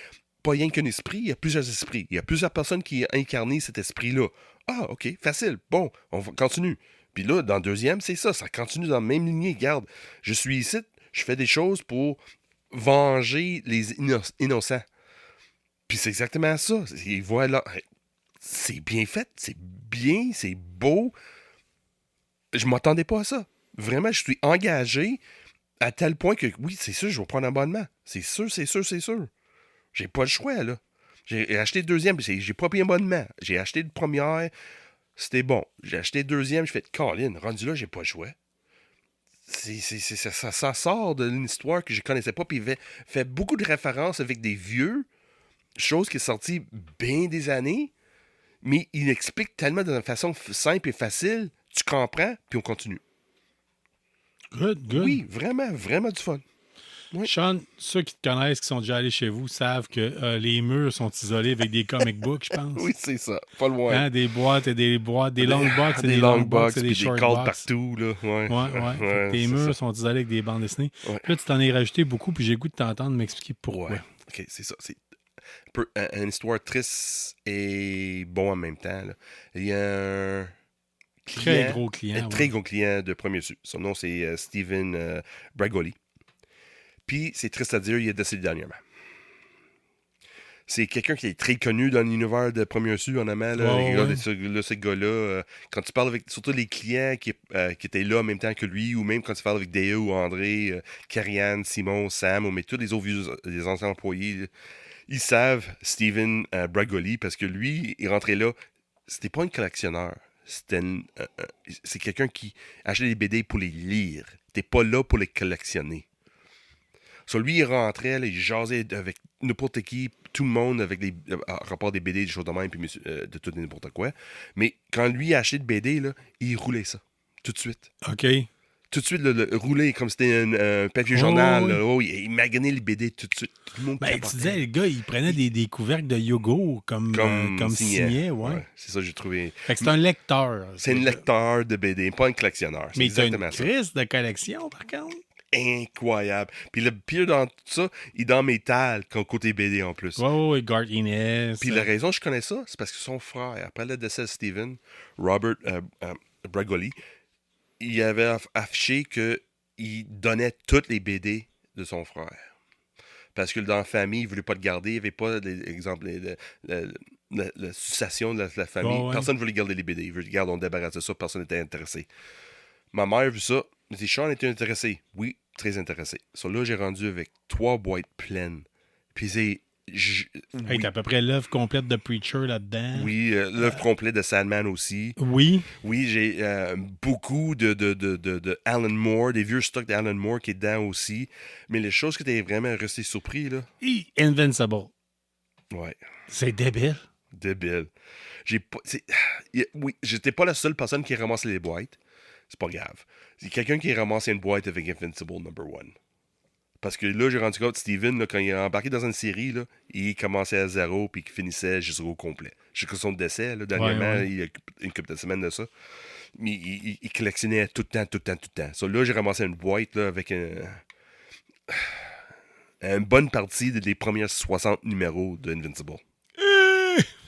pas rien qu'un esprit, il y a plusieurs esprits. Il y a plusieurs personnes qui ont incarné cet esprit-là. Ah, OK, facile. Bon, on continue. Puis là, dans le deuxième, c'est ça continue dans la même lignée. Regarde, je suis ici, je fais des choses pour venger les innocents. Puis c'est exactement ça. Voilà, c'est bien fait, c'est bien, c'est beau. Je m'attendais pas à ça. Vraiment, je suis engagé à tel point que, oui, c'est sûr, je vais prendre un abonnement. C'est sûr. J'ai pas le choix, là. J'ai acheté le deuxième, j'ai pas pris un abonnement. J'ai acheté le premier, c'était bon. J'ai acheté le deuxième, j'ai fait, Colin, rendu là, j'ai pas le choix. Ça sort de l'histoire que je connaissais pas, puis il fait beaucoup de références avec des vieux, choses qui sont sorties bien des années, mais il explique tellement d'une façon simple et facile. Tu comprends, puis on continue. Good. Oui, vraiment, vraiment du fun. Oui. Sean, ceux qui te connaissent, qui sont déjà allés chez vous, savent que les murs sont isolés avec des comic books, je pense. Oui, c'est ça. Pas loin. Hein, des boîtes et des boîtes, des long box et des long long box, et des puis short des calls box. partout, là. Ouais. Tes murs sont isolés avec des bandes dessinées. Ouais. Là, tu t'en es rajouté beaucoup, puis j'ai le goût de t'entendre m'expliquer pourquoi. Ouais. OK, c'est ça. C'est une histoire triste et bon en même temps. Là. Il y a un... Très gros client. Un très gros client de Premier Su. Son nom, c'est Steven Bragoli. Puis, c'est triste à dire, il est décédé dernièrement. C'est quelqu'un qui est très connu dans l'univers de Premier Su, en amont. Ce gars-là, quand tu parles avec surtout les clients qui étaient là en même temps que lui, ou même quand tu parles avec Dea ou André, Karianne, Simon, Sam, ou mais tous les autres les anciens employés, ils savent Steven Bragoli parce que lui, il rentrait là. C'était pas un collectionneur. C'est quelqu'un qui achetait des BD pour les lire. T'es pas là pour les collectionner. So, lui, il rentrait, là, il jasait avec n'importe qui, tout le monde, avec des rapports des BD, des choses de même, puis de tout et n'importe quoi. Mais quand lui a acheté de BD, là, il roulait ça. Tout de suite. OK. Tout de suite, le rouler comme c'était un papier journal. Là, il maganait les BD tout de suite. Tout le monde tu disais, le gars, il prenait des couvercles de yogourt comme signet. Ouais. C'est ça que j'ai trouvé. Fait que c'est un lecteur. C'est un lecteur de BD, pas un collectionneur. C'est mais c'est exactement une ça. crise de collection, par contre. Incroyable. Puis le pire dans tout ça, il est dans métal, côté BD en plus. Oui, Garth Ennis. Puis la raison que je connais ça, c'est parce que son frère, après le décès de Steven, Robert Bragoli, il avait affiché qu'il donnait toutes les BD de son frère. Parce que dans la famille, il ne voulait pas le garder. Il n'y avait pas, exemple, la succession de la famille. Oh, ouais. Personne ne voulait garder les BD. Il veut regarder, on débarrasse de ça. Personne n'était intéressé. Ma mère a vu ça. Elle dit, Sean était intéressé. Oui, très intéressé. So, là, j'ai rendu avec 3 boîtes pleines. Puis c'est... Hey, t'as à peu près l'œuvre complète de Preacher là-dedans. Oui, l'œuvre complète de Sandman aussi. Oui. Oui, j'ai beaucoup de Alan Moore, des vieux stocks d'Alan Moore qui est dedans aussi. Mais les choses que t'es vraiment resté surpris, là. Invincible. Ouais. C'est débile. Débile. Oui, j'étais pas la seule personne qui ramassait les boîtes. C'est pas grave. C'est quelqu'un qui ramassait une boîte avec Invincible #1. Parce que là, j'ai rendu compte, Steven, là, quand il est embarqué dans une série, là, il commençait à 0 puis il finissait jusqu'au complet. Jusqu'à son décès, là, dernièrement, il y a une couple de semaines de ça. Mais il collectionnait tout le temps. So, là, j'ai ramassé une boîte là, avec une bonne partie des premiers 60 numéros de Invincible.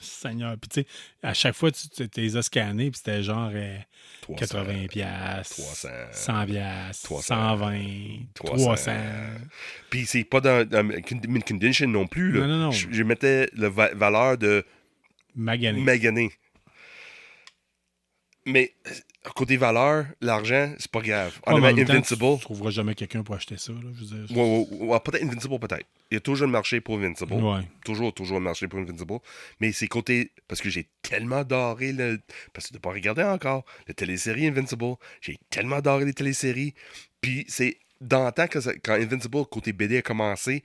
Seigneur. Puis tu sais, à chaque fois, tu les as scannés, puis c'était genre 80 piastres, 300, 100 piastres, 300, 120, 300. Puis c'est pas dans mint condition non plus. Là. Non. Je mettais la valeur de magané. Mais côté valeur, l'argent, c'est pas grave. Invincible. Tu trouveras jamais quelqu'un pour acheter ça. Là, je veux dire. Ouais, peut-être Invincible, peut-être. Il y a toujours un marché pour Invincible. Ouais. Toujours un marché pour Invincible. Mais c'est côté... Parce que j'ai tellement adoré parce que tu n'as pas regardé encore la télésérie Invincible. J'ai tellement adoré les téléséries. Puis c'est dans le temps quand Invincible, côté BD, a commencé,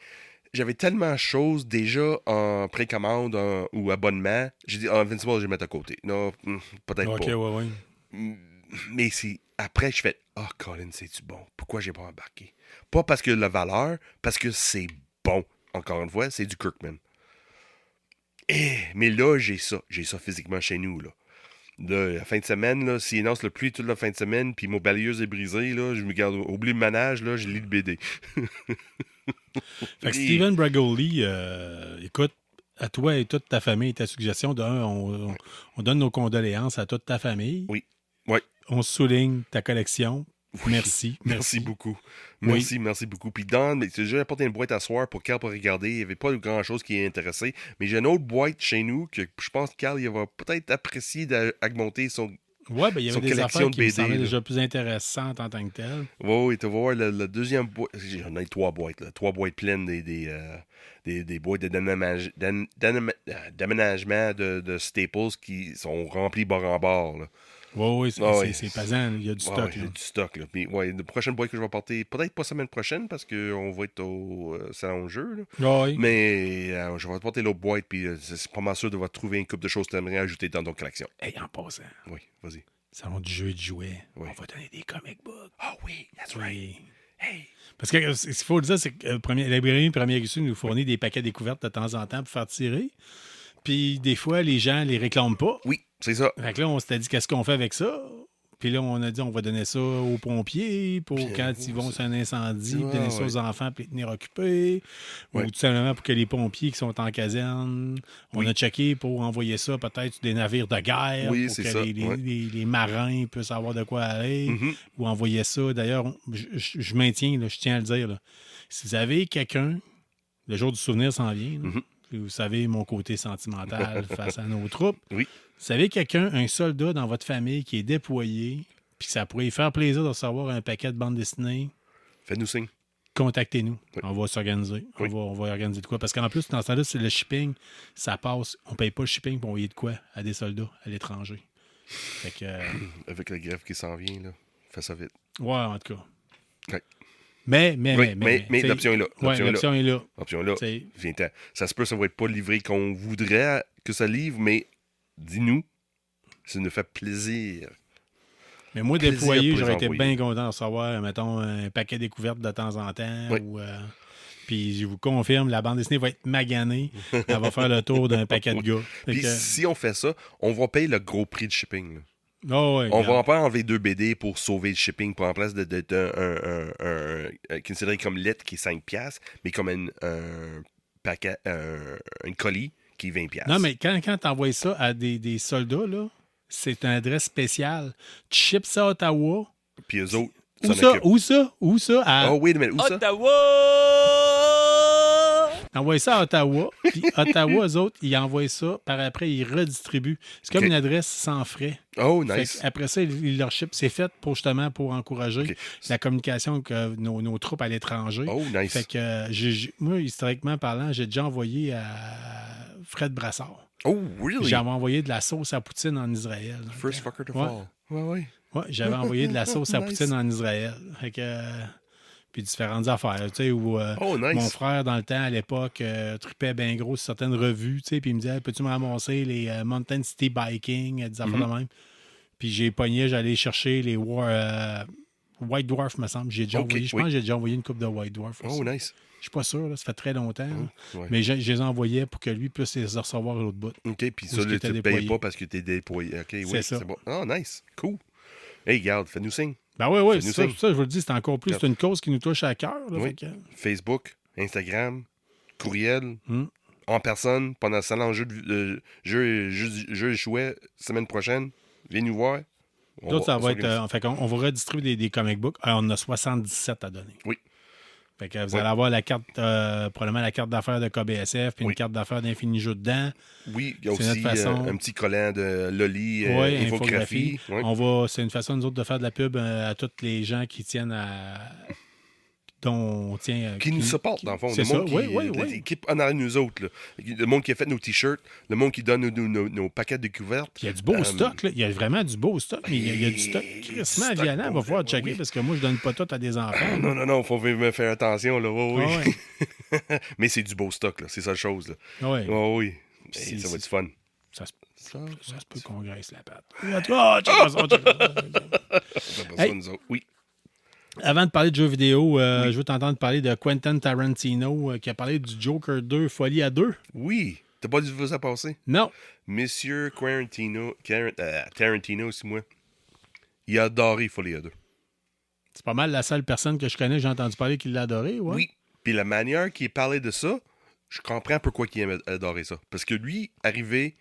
j'avais tellement de choses déjà en précommande ou abonnement. J'ai dit, Invincible, je vais mettre à côté. Non, peut-être pas. Ouais. Mais c'est après, je fais, Colin, c'est-tu bon? Pourquoi j'ai pas embarqué? Pas parce que la valeur, parce que c'est bon. Encore une fois, c'est du Kirkman. Mais là, j'ai ça. J'ai ça physiquement chez nous, là. Là, la fin de semaine, là, s'il annonce la pluie toute la fin de semaine, puis mon balayeuse est brisée, là, je me garde, oublie le manage, là, je lis le BD. Fait que Stephen Bragoli, écoute, à toi et toute ta famille, ta suggestion, on donne nos condoléances à toute ta famille. Oui. On souligne ta collection. Oui. Merci beaucoup. Merci beaucoup. Puis j'ai apporté une boîte à soir pour Carl pour regarder. Il n'y avait pas grand-chose qui est intéressé. Mais j'ai une autre boîte chez nous que je pense que Carl il va peut-être apprécier d'augmenter son ouais, ben il y avait des affaires qui me semblaient déjà plus intéressantes en tant que telles. Oui, tu vas voir la deuxième boîte. J'en ai 3 boîtes, là. 3 boîtes pleines des boîtes de déménagement de Staples qui sont remplies bord en bord, là. Oui, c'est pesant. Il y a du stock. Il y a du stock. Là. Mais, la prochaine boîte que je vais porter, peut-être pas semaine prochaine parce qu'on va être au salon de jeu. Là. Oui. Mais je vais porter l'autre boîte, puis c'est pas mal sûr de trouver une couple de choses que tu aimerais ajouter dans ton collection. Hey, en passant. Oui, vas-y. Salon du jeu et de jouets. Oui. On va donner des comic books. Ah oui, that's right. Hey. Parce que ce qu'il faut le dire, c'est que la librairie Première Issue nous fournit des paquets découvertes de temps en temps pour faire tirer. Puis des fois, les gens les réclament pas. Oui, c'est ça. Fait que là, on s'était dit, qu'est-ce qu'on fait avec ça? Puis là, on a dit, on va donner ça aux pompiers pour quand ils vont sur un incendie, donner ça aux enfants puis les tenir occupés. Ou tout simplement pour que les pompiers qui sont en caserne, on a checké pour envoyer ça peut-être sur des navires de guerre pour que les marins puissent avoir de quoi aller. Ou envoyer ça. D'ailleurs, je maintiens, là, je tiens à le dire. Là, si vous avez quelqu'un, le jour du souvenir s'en vient, là, puis vous savez mon côté sentimental face à nos troupes. Oui. Vous savez quelqu'un, un soldat dans votre famille qui est déployé, puis que ça pourrait lui faire plaisir de recevoir un paquet de bandes dessinées, faites-nous signe. Contactez-nous. Oui. On va s'organiser. On va organiser de quoi. Parce qu'en plus, dans ce temps-là, c'est le shipping, ça passe. On ne paye pas le shipping pour envoyer de quoi à des soldats à l'étranger. Fait que, avec la grève qui s'en vient, là, fais ça vite. Ouais, en tout cas. Okay. Mais l'option est là. L'option est là. L'option est là. Viens-t'en. Ça se peut, ça va être pas livré qu'on voudrait que ça livre, mais dis-nous, ça nous fait plaisir. Mais moi, déployé, j'aurais été bien content de recevoir, mettons, un paquet découverte de temps en temps. Ou, puis je vous confirme, la bande dessinée va être maganée. Elle va faire le tour d'un paquet de gars. Puis si on fait ça, on va payer le gros prix de shipping. Oh, ouais, on va pas enlever 2 BD pour sauver le shipping, pour en place d'être considéré comme lettre qui est 5$, mais comme un paquet, un colis qui est 20$. Non, mais quand tu envoies ça à des soldats, là, c'est une adresse spéciale. Tu ships ça à Ottawa. Puis eux autres, Où ça? Oh, wait a minute, où ça? Ottawa! Envoie ça à Ottawa, puis Ottawa, eux autres, ils envoient ça, par après, ils redistribuent. C'est comme une adresse sans frais. Oh, nice. Après ça, ils leur ship. C'est fait pour encourager la communication avec nos troupes à l'étranger. Oh, nice. Fait que moi, historiquement parlant, j'ai déjà envoyé à Fred Brassard. Oh, really? J'avais envoyé de la sauce à poutine en Israël. First fucker to fall. Ouais. Ouais, j'avais envoyé de la sauce à poutine en Israël. Fait que... puis différentes affaires, tu sais, où Oh, nice. mon frère, dans le temps, à l'époque, tripait bien gros sur certaines revues, tu sais, puis il me disait, peux-tu me ramasser les Mountain City Biking, des affaires de même. Puis j'ai pogné, j'allais chercher les White Dwarf, me semble. J'ai déjà envoyé, je pense que j'ai déjà envoyé une coupe de White Dwarf aussi. Oh, nice. Je suis pas sûr, là, ça fait très longtemps. là. Ouais. Mais je les envoyais pour que lui puisse les recevoir à l'autre bout. OK, puis Où ça, est-ce là, qu'il tu ne était payes déployé. pas parce que tu es déployé. OK, oui, ça. c'est bon. Oh, nice. Cool. Hey, garde, fais-nous signe. Ben oui, Fais-nous c'est signe. ça, je vous le dis, c'est encore plus. C'est une cause qui nous touche à cœur. Là, Oui. fait que- Facebook, Instagram, courriel, Hum. en personne, pendant le salon jeu et jouets, semaine prochaine. Viens nous voir. D'autres, ça va être. s'organise. Fait qu'on on va redistribuer des comic books. On en a 77 à donner. Oui. Fait que vous allez avoir la carte, probablement la carte d'affaires de KBSF, puis Oui. une carte d'affaires d'Infini Jeu dedans. Oui, il y a C'est aussi notre façon. un petit collant de Loli, Oui, infographie. Ouais. C'est une façon, nous autres, de faire de la pub à tous les gens qui tiennent à. Dont on tient. Qui nous supportent, dans le fond. C'est Le monde ça, qui, oui. l'équipe en arrière de nous autres. Là. Le monde qui a fait nos t-shirts, le monde qui donne nos paquets de couvertes. Puis il y a du beau stock, là. Il y a vraiment du beau stock, mais il y a du stock crissement stock violent. Il va pour falloir vrai, checker oui. parce que moi, je donne pas tout à des enfants. Non, faut me faire attention, là. Oh, oui. Ah ouais. Mais c'est du beau stock, là. C'est ça la chose, là. Ah ouais. Oh, oui. C'est- Hey, ça va c'est- être fun. Ça se Ça peut qu'on graisse la patte. Ah, check ça, check ça. on a besoin, Hey. nous autres. Oui. Avant de parler de jeux vidéo, je veux t'entendre parler de Quentin Tarantino qui a parlé du Joker 2, Folie à 2. Oui. T'as pas vu ça passer? Non. Monsieur Tarantino, c'est moi. Il a adoré Folie à 2. C'est pas mal la seule personne que je connais, j'ai entendu parler qui l'a adoré. Ouais. Oui. Puis la manière qu'il parlait de ça, je comprends pourquoi il aime adorer ça. Parce que lui, arrivé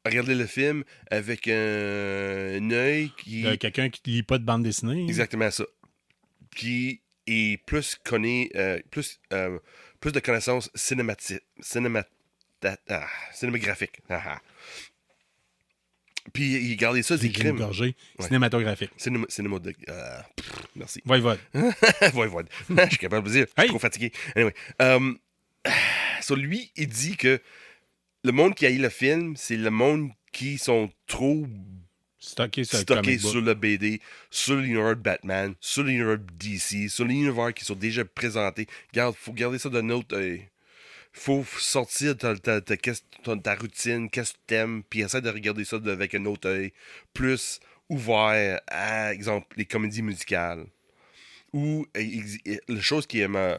à regarder le film avec un œil qui... Quelqu'un qui lit pas de bande dessinée. Exactement ça. Qui est plus plus de connaissances cinématographiques. Puis il gardait ça des J'ai une crimes. gorgée Ouais. cinématographique. Cinéma de... merci. Voivode. Voivode. Je suis capable de dire. Je Hey! suis trop fatigué. Anyway. So, lui, il dit que le monde qui haït le film, c'est le monde qui sont trop Stocké sur le stockés comic book. sur le BD, sur l'univers de Batman, sur l'univers de DC, sur l'univers qui sont déjà présentés. Regarde, faut garder ça d'un autre œil. Faut sortir ta routine, qu'est-ce que t'aimes, puis essaie de regarder ça avec un autre œil, plus ouvert à, exemple, les comédies musicales. Ou la chose qui m'a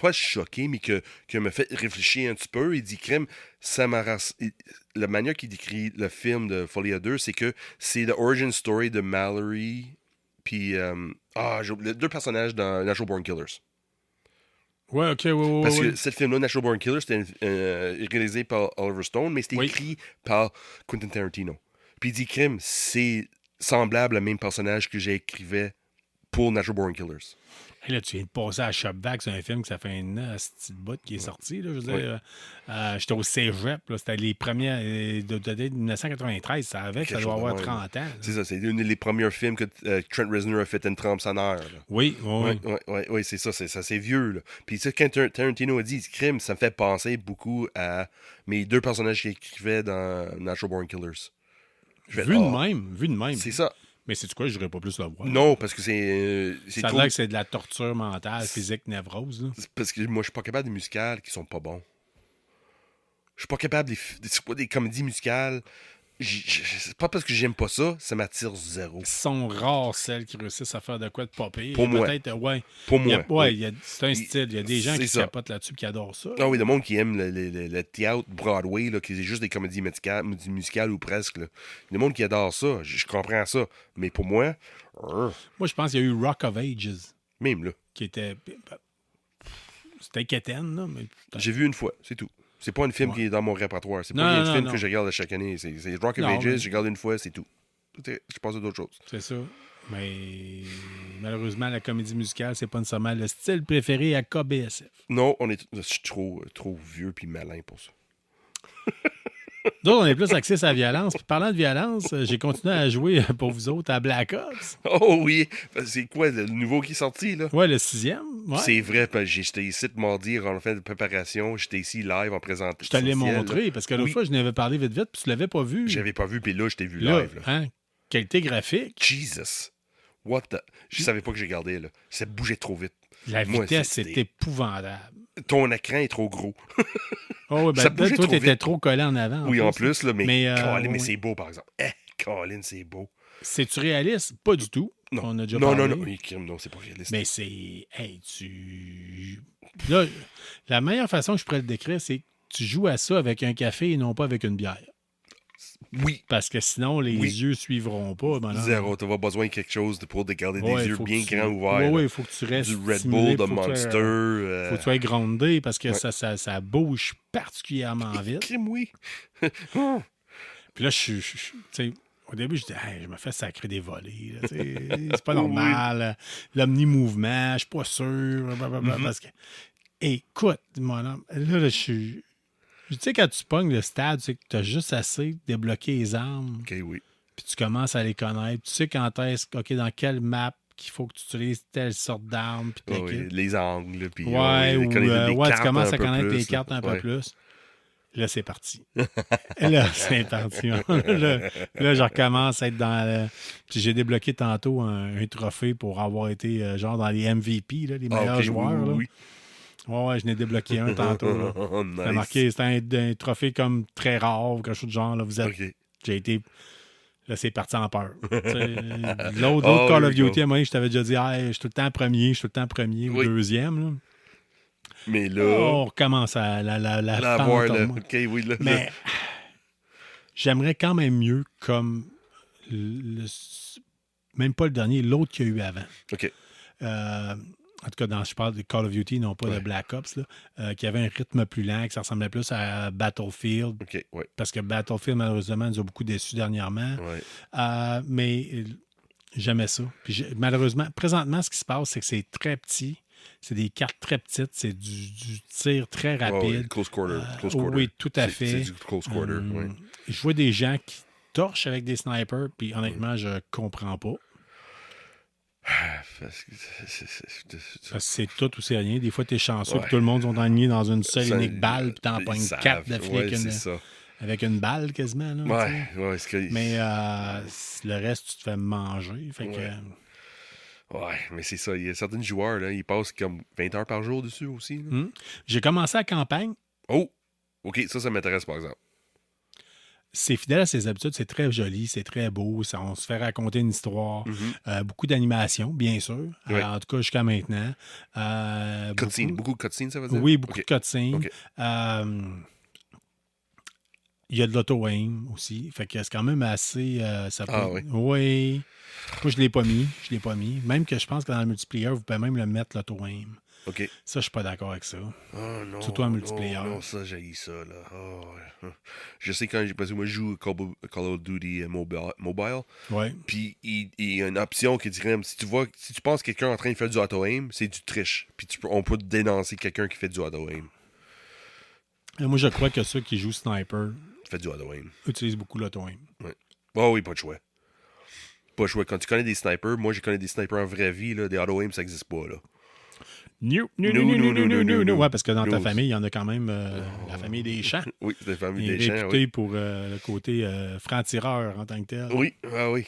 pas choqué, mais que m'a fait réfléchir un petit peu, il dit crime, la manière qu'il décrit le film de Folie à 2, c'est que c'est l'origin story de Mallory, puis les deux personnages dans Natural Born Killers. Ouais, ok, ouais. Parce ouais. que ce film-là, Natural Born Killers, c'était réalisé par Oliver Stone, mais c'était Oui. écrit par Quentin Tarantino. Puis il dit crime, c'est semblable au même personnage que j'ai écrivé pour Natural Born Killers. Hey, là, tu viens de passer à Shopvac, c'est un film que ça fait un petit bout qui est sorti. Là, je veux dire, j'étais au cégep. Là, c'était les premières de 1993. Ça avait que ça Quelque doit chose de avoir même, 30 ans. là. C'est ça, c'est une des premiers films que Trent Reznor a fait une trempe sonore. là. Oui, oui. Oui, c'est ça, c'est vieux. Là. Puis ça, quand Tarantino a dit crime, ça me fait penser beaucoup à mes deux personnages qu'il écrivait dans Natural Born Killers. Je fais, Vu de même. C'est ça. Mais c'est quoi, je dirais pas plus le voir. Non, parce que c'est Ça a trop... l'air que c'est de la torture mentale, physique, névrose. Là. C'est parce que moi, je suis pas capable des musicales qui sont pas bons. Je suis pas capable des comédies musicales. C'est pas parce que j'aime pas ça m'attire zéro. Sont rares celles qui réussissent à faire de quoi de pas pire. Pour moi. Peut-être, ouais. Pour Il y a- moi. ouais, oui. c'est un style. Il y a des gens C'est qui ça. capotent là-dessus et qui adorent ça. Ah oui, le monde qui aime le théâtre Broadway, là, qui est juste des comédies musicales ou presque. Là. Le monde qui adore ça, je comprends ça. Mais pour moi, Moi, je pense qu'il y a eu Rock of Ages, même là, qui était. C'était quétaine, là, mais. j'ai vu une fois, c'est tout. C'est pas un film qui est dans mon répertoire. C'est Non, pas un non, film non. que je regarde à chaque année. C'est Rock of Non, Ages, mais- je regarde une fois, c'est tout. Je passe à d'autres choses. C'est ça. Mais malheureusement, la comédie musicale, c'est pas nécessairement le style préféré à KBSF. Non, je suis trop vieux puis malin pour ça. D'autres, on est plus axés sur la violence. Puis parlant de violence, j'ai continué à jouer pour vous autres à Black Ops. Oh oui! C'est quoi, le nouveau qui est sorti, là? Ouais, le 6e. Ouais. C'est vrai, parce que j'étais ici mardi en fin de préparation. J'étais ici live en présentation. Je te l'ai montré parce que l'autre Oui. fois, je n'avais parlé vite, puis tu l'avais pas vu. J'avais pas vu, puis là, je t'ai vu Là, live. Là. hein, qualité graphique. Jesus! What the... Je savais pas que j'ai gardé, là. Ça bougeait trop vite. La Moi, vitesse, c'est épouvantable. Ton écran est trop gros. Oh, Ça bougeait toi, trop t'étais vite. trop collé en avant. Oui, en plus, là, mais Colin, mais oui. c'est beau, par exemple. Colin, c'est beau. C'est-tu réaliste? Pas du tout. Non. On a déjà non, parlé. non, non, non, c'est pas réaliste. Mais c'est... Hey, tu... Là, la meilleure façon que je pourrais le décrire, c'est que tu joues à ça avec un café et non pas avec une bière. Oui. Parce que sinon, les yeux suivront pas. Ben là, Zéro. Tu vas besoin de quelque chose pour garder des yeux bien grands ouverts. Oui, il faut que tu restes du Red stimulé, Bull, de faut que Monster. faut que tu sois grondé parce que Ouais. ça bouge particulièrement vite. Crime, oui. Puis là, tu sais, au début, je dis, hey, je me fais sacrer des volets. Là, c'est pas normal. L'omni-mouvement, je suis pas sûr. Blablabla, parce que, écoute, mon homme, là, je suis. Tu sais, quand tu pognes le stade, tu sais que tu as juste assez de débloquer les armes. OK, oui. Puis tu commences à les connaître. Tu sais quand est-ce, OK, dans quelle map qu'il faut que tu utilises telle sorte d'arme. Puis Oui, les angles. Puis, tu cartes commences à un peu connaître plus, les cartes un peu ouais. plus. Là, c'est parti. Là, c'est parti. là, je recommence à être dans le... Puis j'ai débloqué tantôt un trophée pour avoir été genre dans les MVP, là, les meilleurs joueurs. Oui. Ouais, je n'ai débloqué un tantôt. Là. Oh, nice. C'était marqué, c'était un trophée comme très rare, quelque chose de genre. Là, vous êtes... OK. J'ai été... Là, c'est parti en peur. L'autre Call of Duty, à un moment, je t'avais déjà dit, hey, je suis tout le temps premier ou deuxième. Là. Mais là... On recommence à la voir, là. pente. OK, oui, là. Mais j'aimerais quand même mieux comme même pas le dernier, l'autre qu'il y a eu avant. OK. En tout cas, je parle de Call of Duty, non pas de Black Ops, là, qui avait un rythme plus lent, que ça ressemblait plus à Battlefield. OK, oui. Parce que Battlefield, malheureusement, nous a beaucoup déçus dernièrement. Ouais. Mais j'aimais ça. Puis malheureusement, présentement, ce qui se passe, c'est que c'est très petit. C'est des cartes très petites. C'est du tir très rapide. Oui, close quarter. Oui, tout à fait. C'est du close quarter, oui. Je vois des gens qui torchent avec des snipers, puis honnêtement, je comprends pas. Parce que Parce que c'est tout ou c'est rien. Des fois, t'es chanceux, Ouais. puis tout le monde sont enlignés dans une seule Ça, unique balle, puis t'en ils pognes savent. 4 d'affilée Ouais, c'est ça. avec une balle quasiment. Là, Ouais, ce que... Mais le reste, tu te fais manger. Fait que, Ouais, mais c'est ça. Il y a certains joueurs, là, ils passent comme 20 heures par jour dessus aussi. Là. J'ai commencé la campagne. Oh! OK, ça m'intéresse, par exemple. C'est fidèle à ses habitudes, c'est très joli, c'est très beau, on se fait raconter une histoire, beaucoup d'animation, bien sûr, Ouais. en tout cas jusqu'à maintenant. Cutscene, beaucoup de cutscenes, ça veut dire? Oui, beaucoup OK. de cutscenes. OK. Il y a de l'auto-aim aussi, fait que c'est quand même assez... oui? Oui. Moi, je ne l'ai pas mis. Même que je pense que dans le multiplayer, vous pouvez même le mettre, l'auto-aim. OK. Ça, je suis pas d'accord avec ça. Oh non. Surtout en multiplayer. Non, ça, j'ai ça, là. Oh, ouais. Je sais parce que moi, je joue Call of Duty Mobile. Ouais. Puis, il y a une option qui dirait, si tu penses que quelqu'un est en train de faire du auto-aim, c'est du triche. Puis, on peut dénoncer quelqu'un qui fait du auto-aim. Et moi, je crois que ceux qui jouent sniper Fait du auto-aim. utilisent beaucoup l'auto-aim. Ouais. Oh oui, pas de choix. Pas de choix. Quand tu connais des snipers, moi, j'ai connais des snipers en vraie vie, là, des auto-aim, ça n'existe pas, là. Non. Ouais, parce que dans ta famille, il y en a quand même la famille des champs. Oui, c'est la famille Il est des champs, réputé oui. pour le côté franc-tireur en tant que tel. Oui, oui. Ah, oui,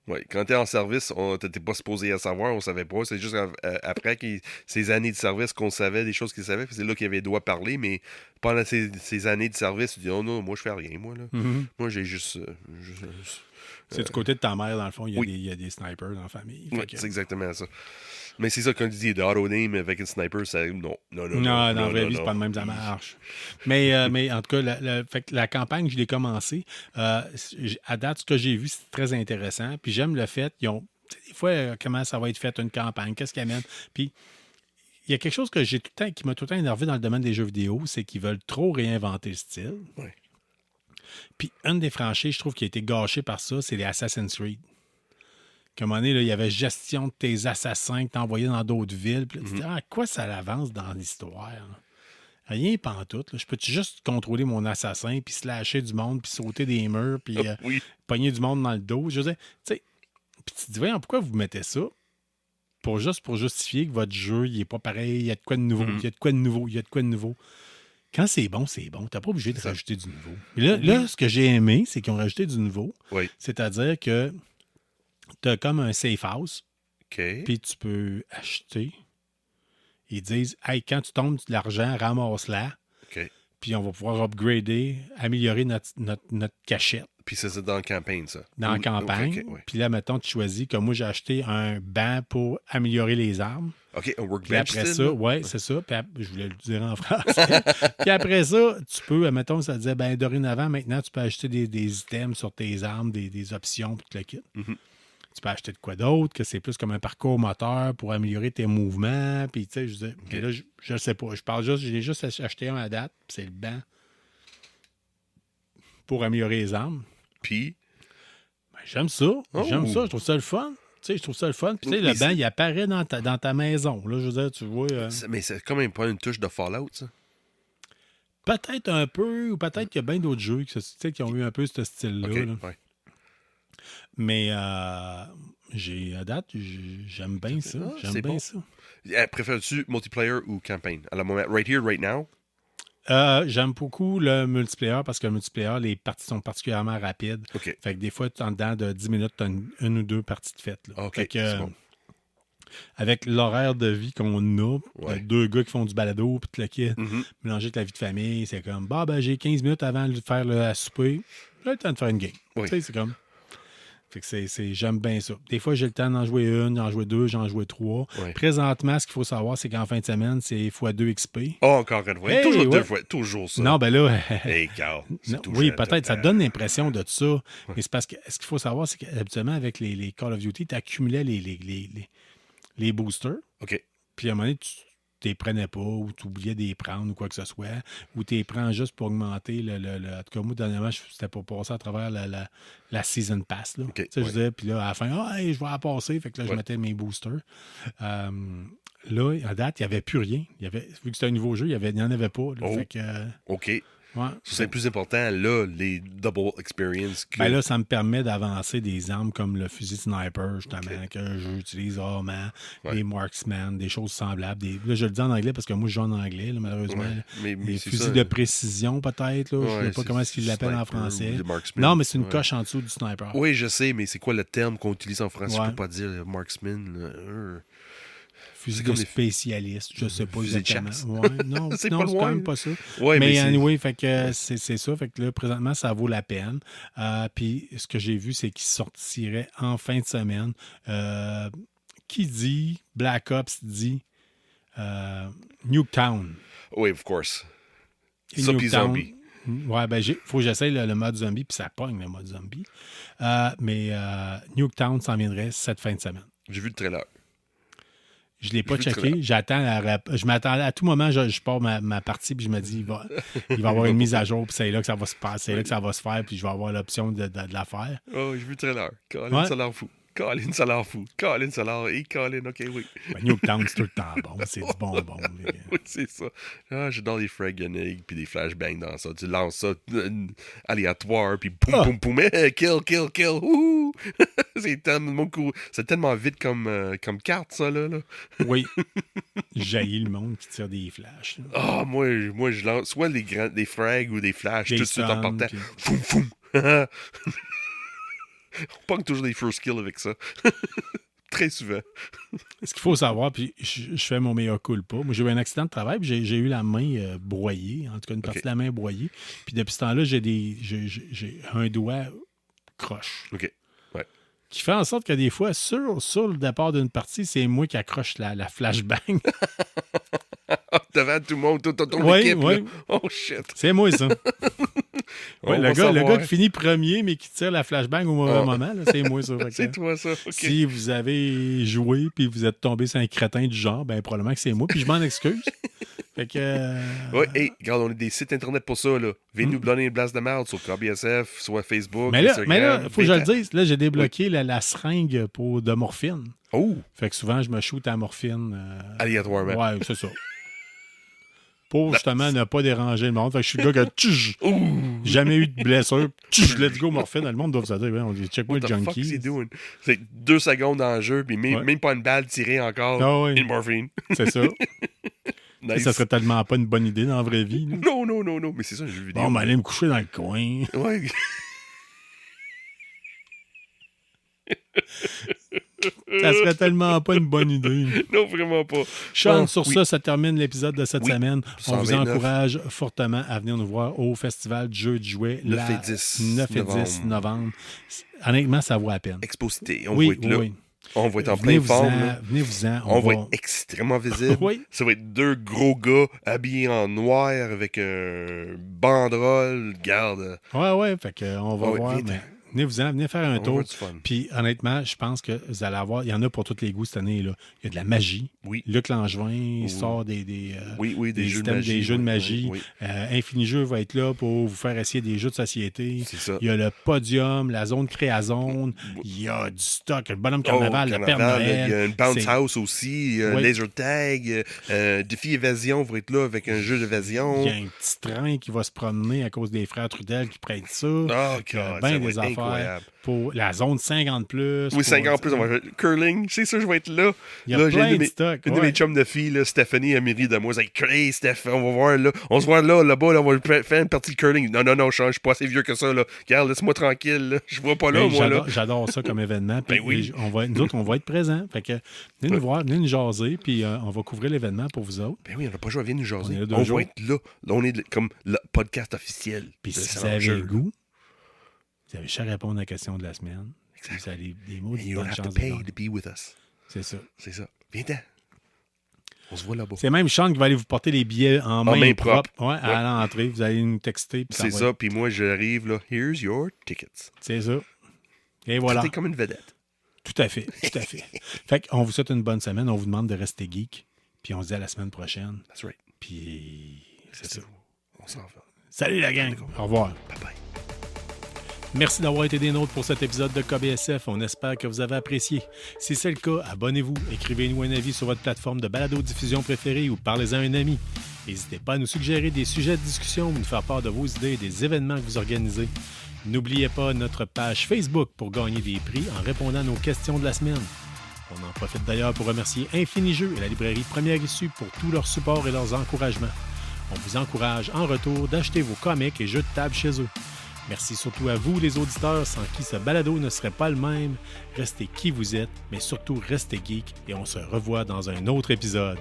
ouais. Quand t'es en service, t'étais pas supposé à savoir, on savait pas. C'est juste après ces années de service qu'on savait des choses qu'il savait. C'est là qu'il avait doit parler, mais pendant ces années de service, tu dis, oh non, moi je fais rien, moi, là. Moi, j'ai juste... C'est du côté de ta mère, dans le fond, il oui. y a des snipers dans la famille. Oui, c'est exactement ça. Mais c'est ça, quand tu dis de auto-aim avec un sniper, ça... Non, dans la vraie vie, c'est pas de même, ça marche. Mais en tout cas, fait que la campagne, je l'ai commencé. À date, ce que j'ai vu, c'est très intéressant. Puis j'aime le fait, des fois, comment ça va être fait une campagne, qu'est-ce qu'ils amènent. Puis il y a quelque chose que qui m'a tout le temps énervé dans le domaine des jeux vidéo, c'est qu'ils veulent trop réinventer le style. Ouais. Puis une des franchises, je trouve, qui a été gâchée par ça, c'est les Assassin's Creed. À un moment donné, là, il y avait gestion de tes assassins que tu envoyais dans d'autres villes. Puis là, tu dis, à quoi ça l'avance dans l'histoire? Rien pantoute. Je peux-tu juste contrôler mon assassin, puis slasher du monde, puis sauter des murs, puis pogner du monde dans le dos? Je veux dire, tu sais, puis tu te dis, voyons, pourquoi vous mettez ça? Pour justifier que votre jeu, il n'est pas pareil, il y a de quoi de nouveau, il y a de quoi de nouveau. Quand c'est bon, c'est bon. Tu n'as pas obligé de rajouter du nouveau. Mais là, ce que j'ai aimé, c'est qu'ils ont rajouté du nouveau. Oui. C'est-à-dire que tu as comme un safe house, OK. puis tu peux acheter. Ils disent, hey, quand tu tombes de l'argent, ramasse-la, OK. puis on va pouvoir upgrader, améliorer notre cachette Puis ça, c'est dans la campagne, ça. dans la campagne. OK, ouais. Puis là, mettons, tu choisis, comme moi, j'ai acheté un banc pour améliorer les armes. OK, un Puis workbench après style, ça, là? oui, c'est ça. Puis je voulais le dire en français. Puis après ça, tu peux, mettons, ça disait, ben dorénavant, maintenant, tu peux acheter des items sur tes armes, des options, puis tout le kit. Mhm. Tu peux acheter de quoi d'autre, que c'est plus comme un parcours moteur pour améliorer tes mouvements. Puis, tu sais, je disais, mais là, je ne sais pas. Je parle juste, j'ai juste acheté un à date, puis c'est le banc pour améliorer les armes. Puis, Ben, j'aime ça. J'aime ça. Je trouve ça le fun. Tu sais, je trouve ça le fun. Puis, tu sais, Mais le banc, il apparaît dans ta maison. Là, je veux dire, tu vois. mais c'est quand même pas une touche de Fallout, ça. Peut-être un peu, ou peut-être qu'il y a bien d'autres jeux qui ont eu un peu ce style-là. OK, là. ouais. Mais à date, j'aime bien ça. Ah, J'aime c'est bien bon. ça. Préfères-tu multiplayer ou campagne? À la moment, right here, right now? J'aime beaucoup le multiplayer parce que le multiplayer, les parties sont particulièrement rapides. OK. Fait que des fois, en dedans de 10 minutes, tu as une ou deux parties de fête. Là. OK, Fait que, c'est bon. avec l'horaire de vie qu'on a, Ouais. deux gars qui font du balado, puis tout le kit, Mhm. mélanger avec la vie de famille, c'est comme, ben, j'ai 15 minutes avant de faire le souper, j'ai le temps de faire une game. Oui. Tu sais, c'est comme. Fait que j'aime bien ça. Des fois, j'ai le temps d'en jouer une, d'en jouer deux, j'en jouer trois. Ouais. Présentement, ce qu'il faut savoir, c'est qu'en fin de semaine, c'est x2 XP. Oh, encore une fois. Hey, Toujours ouais. deux fois. Toujours ça. Non, ben là. Hey, Carl. c'est Non, tout oui, cher, peut-être, ça t'as- donne l'impression de ça. Mais c'est parce que ce qu'il faut savoir, c'est qu'habituellement, avec les Call of Duty, tu accumulais les boosters. OK. Puis à un moment donné, tu ne les prenais pas ou tu oubliais de les prendre ou quoi que ce soit. Ou tu les prends juste pour augmenter En tout cas, moi, dernièrement, c'était pour passer à travers la Season Pass. Là. OK, Tu sais, je ouais. disais, puis là, à la fin, hey, je vais la passer. Fait que là, je Ouais. mettais mes boosters. Là, à date, il n'y avait plus rien. Vu que c'était un nouveau jeu, il n'y en avait pas. Là. Oh. Fait que, OK. ouais. C'est plus important, là, les double experience que... Ben là, ça me permet d'avancer des armes comme le fusil sniper, justement, que j'utilise rarement, Ouais. des marksman, des choses semblables. Là, je le dis en anglais parce que moi, je joue en anglais, là, malheureusement. Ouais, là. mais Des c'est fusils ça. de précision, peut-être. Là. Je ne sais pas comment est-ce qu'ils l'appellent en sniper français. ou des marksman. Non, mais c'est une Ouais. coche en dessous du sniper. Oui, je sais, mais c'est quoi le terme qu'on utilise en français? Je Ouais. peux pas dire marksman. Fusil c'est de comme des- spécialiste, je sais pas Fusil de exactement. chasse. Ouais, non, C'est non, pas c'est loin. quand même pas ça. Ouais, mais c'est- anyway, fait que c'est ça. Fait que là, présentement, ça vaut la peine. Puis ce que j'ai vu, c'est qu'il sortirait en fin de semaine. Qui dit Black Ops dit Nuketown. Oui, of course. Et Ça, puis Nuketown, zombie. Ouais, ben, faut que j'essaye le mode zombie, puis ça pogne le mode zombie. Mais Nuketown s'en viendrait cette fin de semaine. J'ai vu le trailer. Je ne l'ai pas J'ai vu le checké. trailer. J'attends je m'attendais à tout moment, je pars ma partie, puis je me dis, il va y avoir une mise à jour, puis c'est là que ça va se passer, c'est là que ça va se faire, puis je vais avoir l'option de la faire. Oh, j'ai vu le trailer. Colin, Ouais. ça a l'air fou. Colin, ça a l'air fou. Colin, ça a l'air... Et Colin, OK, oui. Ben, Nuketown, c'est tout le temps bon. C'est du bonbon. Oui, c'est ça. Ah, j'adore les frag grenades puis des flashbangs dans ça. Tu lances ça aléatoire, puis poum, Ah. poum, poum, kill, kill, kill. Ouh! c'est tellement vite comme carte, ça, là. Oui. Jaillit le monde qui tire des flashs. là. Ah, moi, je lance soit des frags ou des flashs Des tout de suite en stuns, partant. puis- Foum, foum. On pogne toujours des first kills avec ça. Très souvent. Ce qu'il faut savoir, puis je fais mon meilleur culpa. Moi, j'ai eu un accident de travail, puis j'ai eu la main broyée, en tout cas une partie OK. de la main broyée. Puis depuis ce temps-là, j'ai un doigt croche. OK. Ouais. Qui fait en sorte que des fois, sur le départ d'une partie, c'est moi qui accroche la flashbang. Devant tout le monde, toute ton Oui, équipe. oui. Là. Oh, shit. C'est moi, ça. On Ouais, va le savoir. gars qui finit premier, mais qui tire la flashbang au mauvais moment, là, c'est moi, ça. Fait que, C'est toi, ça. OK. si vous avez joué puis vous êtes tombé sur un crétin du genre, ben probablement que c'est moi, puis je m'en excuse. Fait que... Ouais, hey, regarde, on a des sites internet pour ça, là. Venez nous donner une blast de merde sur KBSF, soit Facebook, Mais là, Instagram. il faut que je le dise. Là, j'ai débloqué la seringue de morphine. Oh! Fait que souvent, je me shoot à la morphine. Aléatoirement. Ouais, c'est ça. Pour justement ne pas déranger le monde. Fait que je suis le gars que jamais eu de blessure. Let's go, morphine. Le monde doit se dire, ouais, on dit check-moi What le the fuck is he junkie. doing? C'est 2 secondes en jeu, puis même, Ouais. même pas une balle tirée encore. Ah ouais. Une morphine. C'est ça. Nice. Ça serait tellement pas une bonne idée dans la vraie vie. là. Non. Mais c'est ça, un jeu vidéo. Bon, ben, aller me coucher dans le coin. Ouais. Ça serait tellement pas une bonne idée. Non, vraiment pas. Sean, Ah, sur oui. ça termine l'épisode de cette Oui. semaine. On vous 129. encourage fortement à venir nous voir au Festival du jeu du jouet 9 et 10 9 et 10 novembre. Honnêtement, ça vaut la peine. Exposité. On Oui, va être là. oui. On va être en plein forme. là. Venez-vous-en. On va être extrêmement visible. Oui. Ça va être 2 gros gars habillés en noir avec un banderole. Garde. Ouais. Fait que, on va Ouais, voir. vite. Mais venez-vous-en. Venez faire un On va tour. avoir du fun. Puis, honnêtement, je pense que vous allez avoir... Il y en a pour tous les goûts cette année. Là. Il y a de la magie. Oui. Luc Langevin, il Oui. sort des Oui, des jeux de systèmes, magie. des jeux de oui, magie. oui. Infinijeux va être là pour vous faire essayer des jeux de société. C'est ça. Il y a le podium, la zone créazone. Il y a du stock, le bonhomme carnaval, le Père Carnaval, Noël. il y a une bounce C'est- house aussi, il y a un Oui. laser tag, défi évasion va être là avec un jeu d'évasion. Il y a un petit train qui va se promener à cause des frères Trudel qui prêtent ça. Ah, Il y a God, bien ça va des être affaires incroyable. pour la zone 50+. Oui, 5 ans plus, on va jouer curling. C'est ça, je vais être là. Il y a Là, j'ai plein une de mes- stock. Une de mes chums de filles, là, Stéphanie, elle mérite de moi. Elle dit, hey, Steph, on va voir là. On se voit là-bas, là, on va faire une partie de curling. Non, je suis pas assez vieux que ça, là. Regarde, laisse-moi tranquille, là. Je vois pas là, Ben, moi, là. j'adore ça comme événement. Puis Ben oui. nous autres, on va être présents. Fait que venez nous voir, venez nous jaser, puis on va couvrir l'événement pour vous autres. Ben oui, on n'a pas joué à Viens nous On jaser. est là 2 On jours. va être là. Là, on est comme le podcast officiel. Puis de si vous Salon avez Jeu, le là. goût, vous avez juste à répondre à la question de la semaine. Si vous avez des mots, And you don't have to chance pay de to be with us. C'est ça. C'est ça. Viens-t'en. On se voit là-bas. C'est même Sean qui va aller vous porter les billets en main main propre. propre. Ouais, à l'entrée. Vous allez nous texter. Puis C'est va ça, être- puis moi, j'arrive, là. Here's your tickets. C'est ça. Et voilà. T'es comme une vedette. Tout à fait. Fait qu'on vous souhaite une bonne semaine. On vous demande de rester geek. Puis on se dit à la semaine prochaine. That's right. Puis c'est ça. On s'en va. Salut la gang. Au revoir. Bye-bye. Merci d'avoir été des nôtres pour cet épisode de KBSF. On espère que vous avez apprécié. Si c'est le cas, abonnez-vous, écrivez-nous un avis sur votre plateforme de balado-diffusion préférée ou parlez-en à un ami. N'hésitez pas à nous suggérer des sujets de discussion ou nous faire part de vos idées et des événements que vous organisez. N'oubliez pas notre page Facebook pour gagner des prix en répondant à nos questions de la semaine. On en profite d'ailleurs pour remercier Infinijeux et la librairie Première Issue pour tout leur support et leurs encouragements. On vous encourage en retour d'acheter vos comics et jeux de table chez eux. Merci surtout à vous, les auditeurs, sans qui ce balado ne serait pas le même. Restez qui vous êtes, mais surtout restez geek et on se revoit dans un autre épisode.